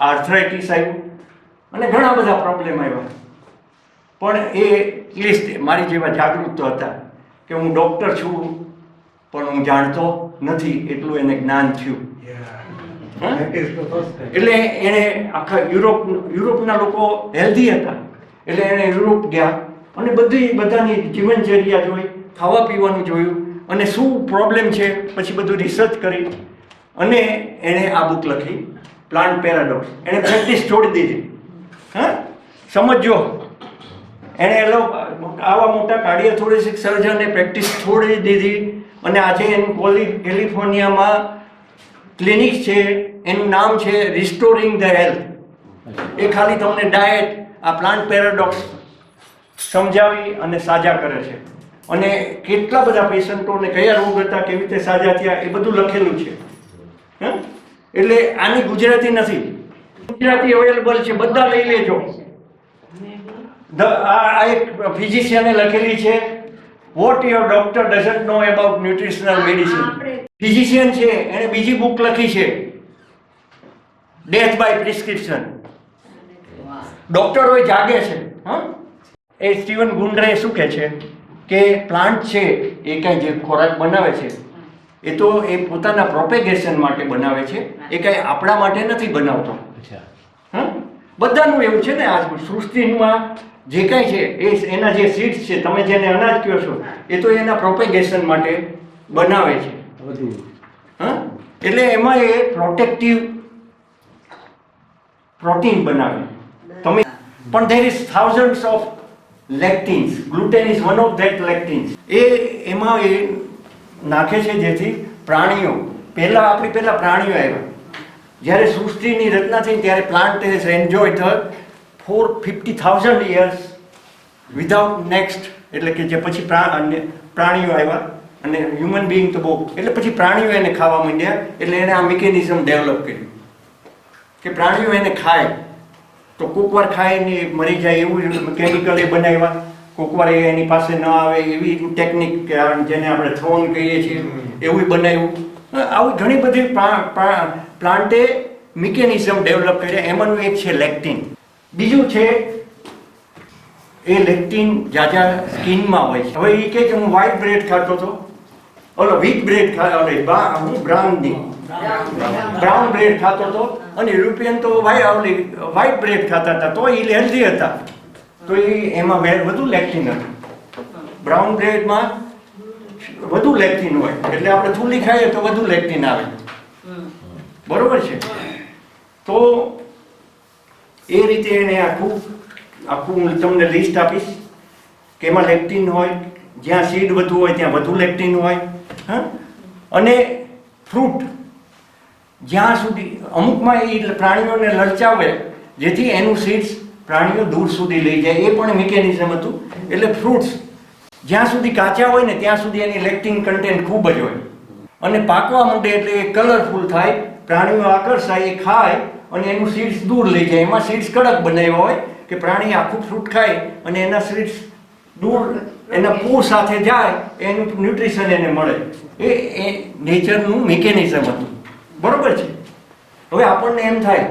આર્થરાઇટિસ આવ્યું, અને ઘણા બધા પ્રોબ્લેમ આવ્યા. પણ એ એટલીસ્ટ મારી જેવા જાગૃત હતા કે હું ડૉક્ટર છું પણ હું જાણતો નથી, એટલું એને જ્ઞાન થયું. એટલે એણે આખા યુરોપના લોકો હેલ્ધી હતા એટલે એણે યુરોપ ગયા અને બધાની જીવનચર્યા જોઈ, ખાવા પીવાનું જોયું, અને શું પ્રોબ્લેમ છે પછી બધું રિસર્ચ કરી અને એણે આ બુક લખી પ્લાન્ટ પેરાડોક્સ. એણે પ્રેક્ટિસ છોડી દીધી. સમજો, એણે આવા મોટા કાર્ડિયોથોરેસિક સર્જને પ્રેક્ટિસ છોડી દીધી અને આજે એનું કેલિફોર્નિયામાં ક્લિનિક છે, એનું નામ છે રિસ્ટોરિંગ ધ હેલ્થ. એ ખાલી તમને ડાયટ, આ પ્લાન્ટ પેરાડોક્સ સમજાવી અને સાજા કરે છે. અને કેટલા બધા પેશન્ટોને કયા રોગ હતા, કેવી રીતે સાજા થયા, એ બધું લખેલું છે. એટલે આની ગુજરાતી નથી, ગુજરાતી અવેલેબલ છે, બધા લઈ લેજો. આ એક ફિઝિશિયને લખેલી છે vote your doctor doesn't know about nutritional medicine. Physician છે, એણે બીજી બુક લખી છે ડેથ બાય પ્રિસ્ક્રિપ્શન. ડોક્ટરો જાગે છે. હા, એ સ્ટીવન ગુન્ડરે શું કહે છે કે પ્લાન્ટ છે એ કાંઈ જે ખોરાક બનાવે છે એ તો એ પોતાના પ્રોપેગેશન માટે બનાવે છે, એ કાંઈ આપણા માટે નથી બનાવતો. હા, બધાનું એવું છે ને. આ સૃષ્ટિમાં જે કાંઈ છે એ એના જે સીડ્સ છે, તમે જેને અનાજ કહો છો, એ તો એના પ્રોપેગેશન માટે બનાવે છે. હા, એટલે એમાં એ પ્રોટેક્ટિવ પ્રોટીન બનાવે. તમે પણ there is thousands of lectins. Gluten is one of that lectins. એમાં એ નાખે છે જેથી પ્રાણીઓ આપણી પહેલા પ્રાણીઓ આવ્યા. જ્યારે સૃષ્ટિની રચના થઈ ત્યારે plant has enjoyed for 50,000 years without next, એટલે કે જે પછી પ્રાણીઓ આવ્યા અને હ્યુમન બિંગ તો બહુ, એટલે પછી પ્રાણીઓ એને ખાવા માંડ્યા. એટલે એને આ મિકેનિઝમ ડેવલપ કર્યું કે પ્રાણીઓ એને ખાય તો કોકવાર ખાઈને મરી જાય એવું કેમિકલ એ બનાવ્યા. કોકવાર એ એની પાસે ન આવે એવી ટેકનિક, જેને આપણે થ્રોન કહીએ છીએ, એવું બનાવ્યું. આવી ઘણી બધી પ્લાન્ટે મિકેનિઝમ ડેવલપ કર્યા. એમાંનું એક છે લેક્ટિન. બીજું છે એ લેક્ટિન જાજા સ્કિનમાં હોય છે. હવે એ કહે કે હું વ્હાઈટ બ્રેડ ખાતો હતો, ઓલો વ્હીટ બ્રેડ હું બ્રાઉન બ્રેડ ખાતો હતો, અને યુરોપિયન તો વ્હાઈટ બ્રેડ ખાતા હતા, તો એ હેલ્ધી હતા, તો એ એમાં વધુ લેક્ટિન હતું. બ્રાઉન બ્રેડમાં વધુ લેક્ટિન હોય, એટલે આપણે થૂલી ખાઈએ તો વધુ લેક્ટિન આવે. બરોબર છે? તો એ રીતે એને આખું હું તમને લિસ્ટ આપીશ કે એમાં લેક્ટિન હોય, જ્યાં સીડ વધુ હોય ત્યાં વધુ લેક્ટિન હોય. હા, અને ફ્રૂટ જ્યાં સુધી અમુકમાં એ પ્રાણીઓને લલચાવે જેથી એનું સીડ્સ પ્રાણીઓ દૂર સુધી લઈ જાય, એ પણ મિકેનિઝમ હતું. એટલે ફ્રૂટ્સ જ્યાં સુધી કાચા હોય ને ત્યાં સુધી એની લેક્ટિન કન્ટેન્ટ ખૂબ જ હોય, અને પાકવા માંડે એટલે એ કલરફુલ થાય, પ્રાણીઓ આકર્ષાય, એ ખાય અને એનું સીડ્સ દૂર લઈ જાય. એમાં સીડ્સ કડક બનાવ્યા હોય કે પ્રાણી આખું ફ્રૂટ ખાય અને એના સીડ્સ દૂર એના પૂર સાથે જાય, એનું ન્યુટ્રિશન એને મળે. એ નેચરનું મિકેનિઝમ હતું. બરોબર છે? હવે આપણને એમ થાય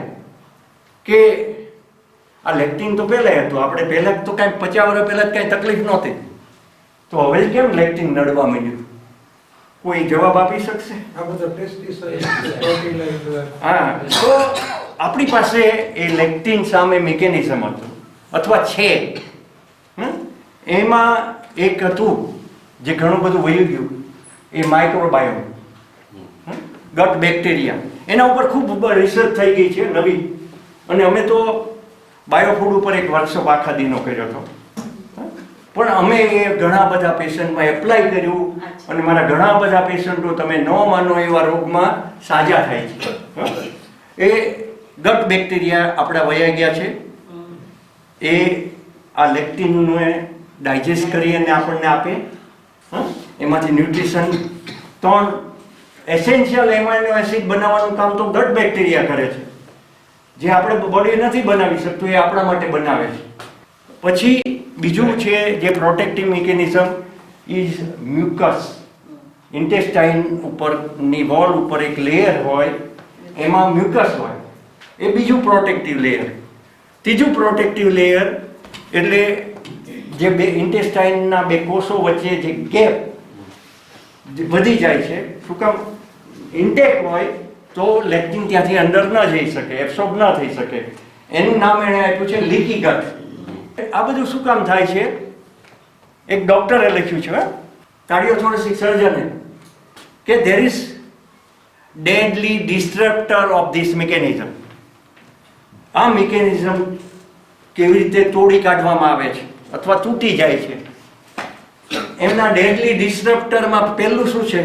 કે આ લેક્ટિન તો પહેલાં હતું, આપણે પહેલાં તો કાંઈ 50 વર્ષ પહેલાં જ કાંઈ તકલીફ નહોતી, તો હવે કેમ લેક્ટિન નડવા માંડ્યું? કોઈ જવાબ આપી શકશે? હા, તો આપણી પાસે એ લેક્ટિન સામે મિકેનિઝમ હતું અથવા છે. એમાં એક હતું જે ઘણું બધું વહી ગયું, એ માઇક્રોબાયોમ, ગટ બેક્ટેરિયા. એના ઉપર ખૂબ રિસર્ચ થઈ ગઈ છે નવી, અને અમે તો બાયોફૂડ ઉપર એક વર્કશોપ આખા દીનો કર્યો હતો. પણ અમે એ ઘણા બધા પેશન્ટમાં એપ્લાય કર્યું, અને મારા ઘણા બધા પેશન્ટો તમે ન માનો એવા રોગમાં સાજા થાય છે. એ ગટ બેક્ટેરિયા આપણા વયા ગયા છે. એ આ લેક્ટિનને ડાયજેસ્ટ કરી અને આપણને આપે. એમાંથી ન્યુટ્રિશન 3 એસેન્શિયલ એમાઇનો એસિડ બનાવવાનું કામ તો ગટ બેક્ટેરિયા કરે છે, જે આપણે બોડી નથી બનાવી શકતું, એ આપણા માટે બનાવે છે. પછી બીજું છે જે protective mechanism is mucus. Intestine ઉપરની વોલ ઉપર એક લેયર હોય, એમાં મ્યુકસ હોય, એ બીજું પ્રોટેક્ટિવ લેયર. ત્રીજું પ્રોટેક્ટિવ લેયર એટલે જે બે ઇન્ટેસ્ટાઇનના બે કોષો વચ્ચે જે ગેપ વધી જાય છે. શું કામ? ઇન્ટેક હોય તો લેક્ટિન ત્યાંથી અંદર ન જઈ શકે, એબ્સોર્બ ન થઈ શકે. એનું નામ એણે આપ્યું છે લીકી ગટ. આ બધું શું કામ થાય છે? એક ડોક્ટરે લખ્યું છે, કાર્ડિયોથોરેસિક સર્જને, કે there is deadly disruptor of this mechanism. આ મિકેનિઝમ કેવી રીતે તોડી કાઢવામાં આવે છે અથવા તૂટી જાય છે? એમના ડેડલી ડિસ્ટ્રપ્ટરમાં પહેલું શું છે?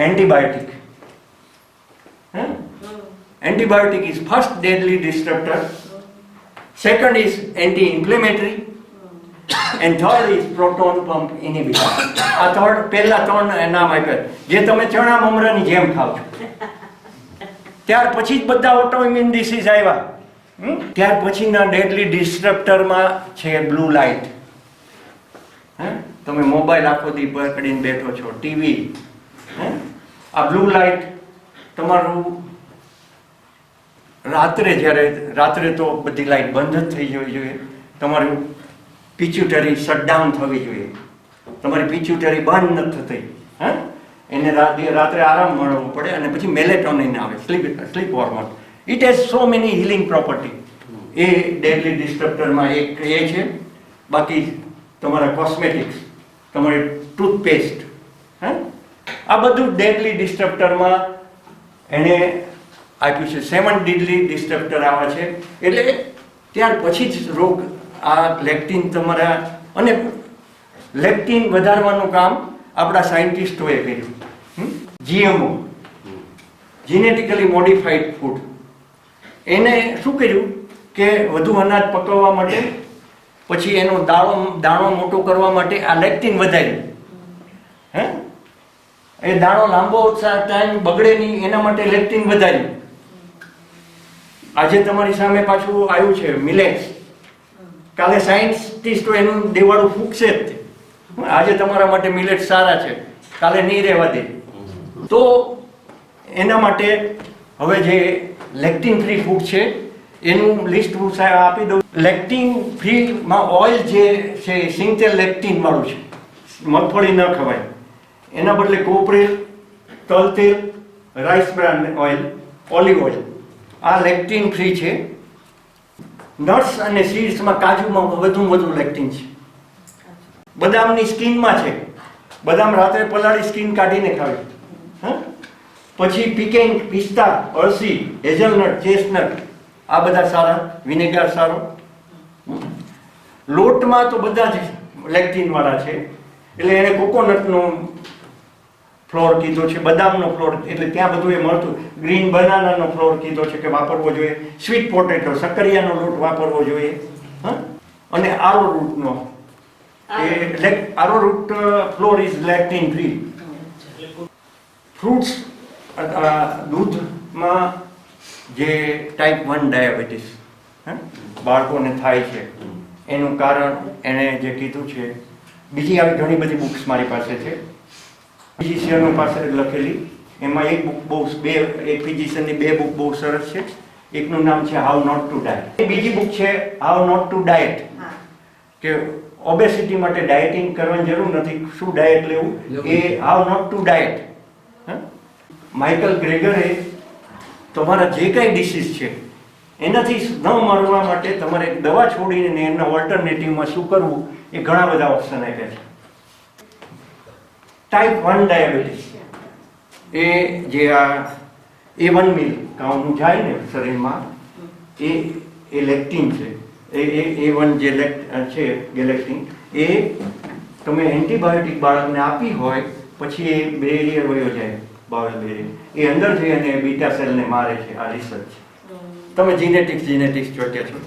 Antibiotic. Antibiotic is first deadly disruptor. Second is anti-inflammatory, and third is proton pump inhibitor. આ પહેલા 3 નામ આપ્યા, જે તમે ચણા મમરાની જેમ ખાવ છો. ત્યાર પછી જ બધા ઓટોઇમ્યુન ડિસીઝ આવ્યા. ત્યાર પછીના ડેડલી ડિસ્ટ્રપ્ટરમાં છે બ્લુ લાઇટ. તમે મોબાઈલ આખો દી પકડીને બેઠો છો, ટીવી, આ બ્લુ લાઇટ તમારું રાત્રે તો બધી લાઈટ બંધ જ થઈ જવી જોઈએ. તમારું પિચ્યુટરી શટડાઉન થવી જોઈએ. તમારી પિચ્યુટરી બંધ નથી થતી, હા, એને રાત્રે આરામ મળવો પડે. અને પછી મેલેટોનિન આવે, sleep hormone. It has so many healing property. એ ડેડલી ડિસ્ટર્બરમાં એક એ છે. બાકી તમારા કોસ્મેટિક્સ, તમારી ટૂથપેસ્ટ, હા, આ બધું ડેડલી ડિસ્ટર્બરમાં એણે આપ્યું છે. 7 ડેડલી ડિસ્ટર્બર આવે છે. એટલે ત્યાર પછી જ રોગ આ લેક્ટિન તમારા, અને લેક્ટિન વધારવાનું કામ આપણા સાયન્ટિસ્ટોએ કર્યું. GMO, જીનેટિકલી મોડિફાઈડ ફૂડ, એને શું કર્યું કે વધુ અનાજ પકવવા માટે, પછી એનો દાણો મોટો કરવા માટે આ લેક્ટિન વધાર્યું. હે, એ દાણો લાંબો ટાઈમ બગડે નહીં એના માટે લેક્ટિન વધાર્યું. આજે તમારી સામે પાછું આવ્યું છે મિલેટ્સ. કાલે સાયન્ટિસ્ટો એનું દેવાળું ફૂંકશે જ. આજે તમારા માટે મિલેટ્સ સારા છે, કાલે નહીં રહેવા દે. તો એના માટે હવે જે લેક્ટિન ફ્રી ફૂડ છે એનું લિસ્ટ હું સાહેબ આપી દઉં. લેક્ટિન ફ્રીમાં ઓઇલ જે છે સિંગતેલ લેક્ટિન વાળું છે. મગફળી ન ખવાય, એના બદલે કોપરેલ, તલ તેલ, rice brand oil, olive oil, આ લેક્ટિન ફ્રી છે. નટ્સ અને સીડ્સમાં, કાજુમાં વધુ લેક્ટિન છે. બદામની સ્કીનમાં છે. બદામ રાત્રે પલાળી સ્કીન કાઢીને ખાવી. હા, પછી પીકેન, પિસ્તા, અળસી, હેઝલનટ, ચેસ્ટનટ, આ બધા સારા. વિનેગર સારો. લોટમાં તો બધા જ લેક્ટિન વાળા છે. એટલે એને કોકોનટનો ફ્લોર કીધો છે, બદામનો ફ્લોર, એટલે ત્યાં બધું એ મળતું. ગ્રીન બનાનાનો ફ્લોર કીધો છે કે વાપરવો જોઈએ. સ્વીટ પોટેટો, શક્કરિયાનો લોટ વાપરવો જોઈએ. હા, અને આરો રૂટનો, આરોરૂટ ફ્લોર ઇઝ લેક્ટિન ફ્રી. ફ્રૂટ્સ, દૂધમાં જે ટાઈપ 1 ડાયાબિટીસ બાળકોને થાય છે એનું કારણ એણે જે કીધું છે. બીજી આવી ઘણી બધી બુક્સ મારી પાસે છે. ફિઝિશિયનો પાસે લખેલી. એમાં એક બુક એક ફિઝિશિયનની 2 બુક બહુ સરસ છે. એકનું નામ છે હાઉ નોટ ટુ ડાય. બીજી બુક છે હાઉ નોટ ટુ ડાયટ, કે ઓબેસિટી માટે ડાયટિંગ કરવાની જરૂર નથી, શું ડાયટ લેવું, એ how not to diet. Michael ગ્રેગરે તમારા જે કાંઈ ડિસીઝ છે એનાથી ન મરવા માટે તમારે દવા છોડીને એના ઓલ્ટરનેટિવમાં શું કરવું એ ઘણા બધા ઓપ્શન આપ્યા છે. ટાઈપ 1 ડાયાબિટીસ, એ જે આ A1 મિલ કાઉન્ટ જાય ને શરીરમાં, એ લેક્ટિન છે. A1 જે છે ગેલેક્ટિન, એ તમે એન્ટીબાયોટિક બાળકને આપી હોય પછી એ બેરિયર વયો જાય, બાઉલ બેરિયર, એ અંદર જઈ અને બીટા સેલને મારે છે. આ રિસર્ચ. તમે જીનેટિક્સ જોત્યા છો.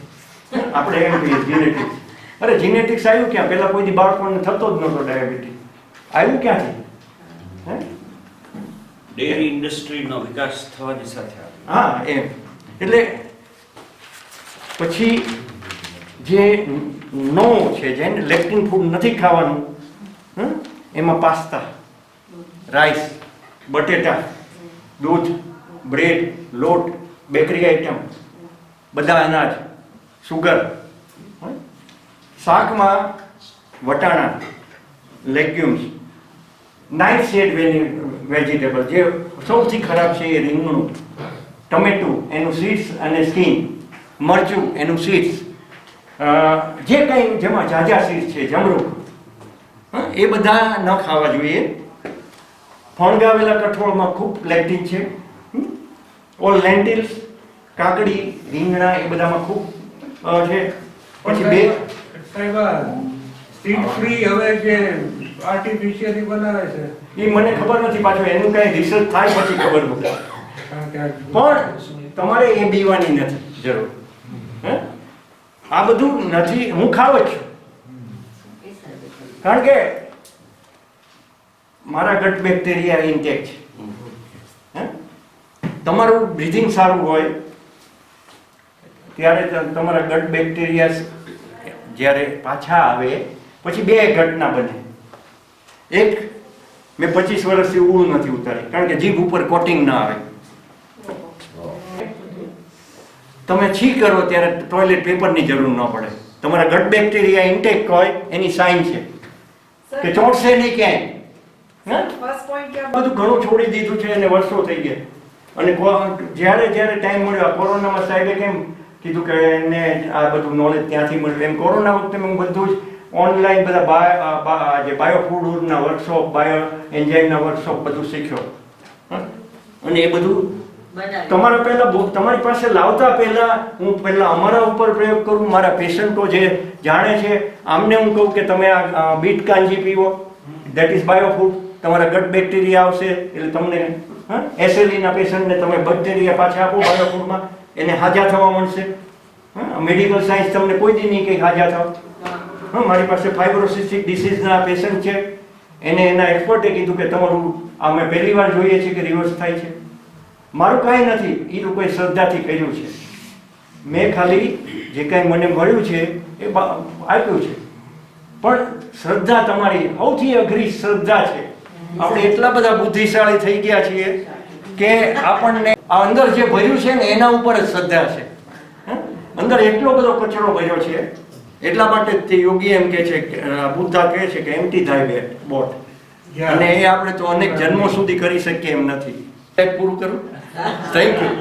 આપણે એમ કહીએ જીનેટિક્સ. અરે જીનેટિક્સ આવ્યું ક્યાં? પહેલા કોઈ દી બાળકોને થતો જ નહોતો ડાયાબિટીસ. આવ્યું ક્યાંથી? હે, ડેરી ઇન્ડસ્ટ્રીનો વિકાસ થવાની સાથે. હા, એમ. એટલે પછી જે નો છે, જેને લેક્ટિન ફૂડ નથી ખાવાનું, એમાં પાસ્તા, રાઈસ, બટેટા, દૂધ, બ્રેડ, લોટ, બેકરી આઈટમ, બધા અનાજ, સુગર. શાકમાં વટાણા, લેગ્યુમ્સ, નાઇટ શેડ વેજીટેબલ, જે સૌથી ખરાબ છે એ રીંગણું, ટમેટું એનું સીડ્સ અને સ્કીન, મરચું એનું સીડ્સ, જે કંઈ જેમાં ઝાઝા સીડ્સ છે, જમરૂખ, એ બધા ન ખાવા જોઈએ. ફણગાવેલા કઠોળમાં ખૂબ લેક્ટિન છે. ઓલ લેન્ટિલ્સ, કાકડી, રીંગણા, એ બધામાં ખૂબ છે. પછી સ્ટ્રીટ ફ્રી હવે જે આર્ટિફિશિયલી બનાવે છે એ મને ખબર નથી, પાછું એનું કઈ રિસર્ચ થાય પછી ખબર પડે. પણ તમારે એ પીવાની નથી જરૂર. આ બધું નથી, હું ખાવ જ છું, કારણ કે મારા ગટ બેક્ટેરિયા ઇન્ટેક્ટ છે. તમારું બ્રીથિંગ સારું હોય ત્યારે તમારા ગટ બેક્ટેરિયા જ્યારે પાછા આવે પછી 2 ઘટના બને. એક, મેં 25 વર્ષથી ઉળ નથી ઉતારી, કારણ કે જીભ ઉપર કોટિંગ ના આવે. તમે છી કરો ત્યારે ટોયલેટ પેપરની જરૂર ન પડે. તમારા ગટ બેક્ટેરિયા ઇન્ટેક હોય એની સાઇન છે કે ચોંટશે નહીં ક્યાંય. હા? બધું ઘણું છોડી દીધું છે અને વર્ષો થઈ ગયા. અને જ્યારે ટાઈમ મળ્યો આ કોરોનામાં સાહેબે કેમ કીધું કે એને આ બધું નોલેજ ત્યાંથી મળ્યું એમ કોરોના વખતે હું બધું જ ઓનલાઈન બધા જે બાયોફૂડના વર્કશોપ, બાયો એન્જાઇમના વર્કશોપ બધું શીખ્યો. અને એ બધું તમારા પહેલા તમારી પાસે લાવતા પહેલા હું પહેલા અમારા ઉપર પ્રયોગ કરું. મારા પેશન્ટો જે જાણે છે આમને હું કહું કે તમે આ બીટ કાંજી પીવો, દેટ ઇઝ બાયોફૂડ. તમારા ગટ બેક્ટેરિયા આવશે એટલે તમને એસએલઈના પેશન્ટને તમે બેક્ટેરિયા પાછા આપો બાયોફૂડમાં, એને હાજા થવા મળશે. મેડિકલ સાયન્સ તમને કોઈ દી નહીં કંઈક હાજા થાવ. મારી પાસે ફાઇબ્રોસિસ્ટિક ડિસીઝના પેશન્ટ છે, એને એના એક્સપર્ટે કીધું કે તમારું આ મેં પહેલી વાર જોઈએ છે કે રિવર્સ થાય છે. મારું કાંઈ નથી, એ લોકોએ શ્રદ્ધાથી કર્યું છે. મેં ખાલી જે કાંઈ મને મળ્યું છે એ આપ્યું છે. પણ શ્રદ્ધા તમારી સૌથી અઘરી શ્રદ્ધા છે. આપણે એટલા બધા બુદ્ધિશાળી થઈ ગયા છીએ કે આપણને આ અંદર જે ભર્યું છે ને એના ઉપર જ શ્રદ્ધા છે. અંદર એટલો બધો કચરો ભર્યો છે. એટલા માટે તે યોગી એમ કહે છે કે બુદ્ધા કહે છે કે એમ્પ્ટી થાય બોટ. અને એ આપણે તો અનેક જન્મો સુધી કરી શકીએ એમ નથી. પૂરું કરું. Thank you.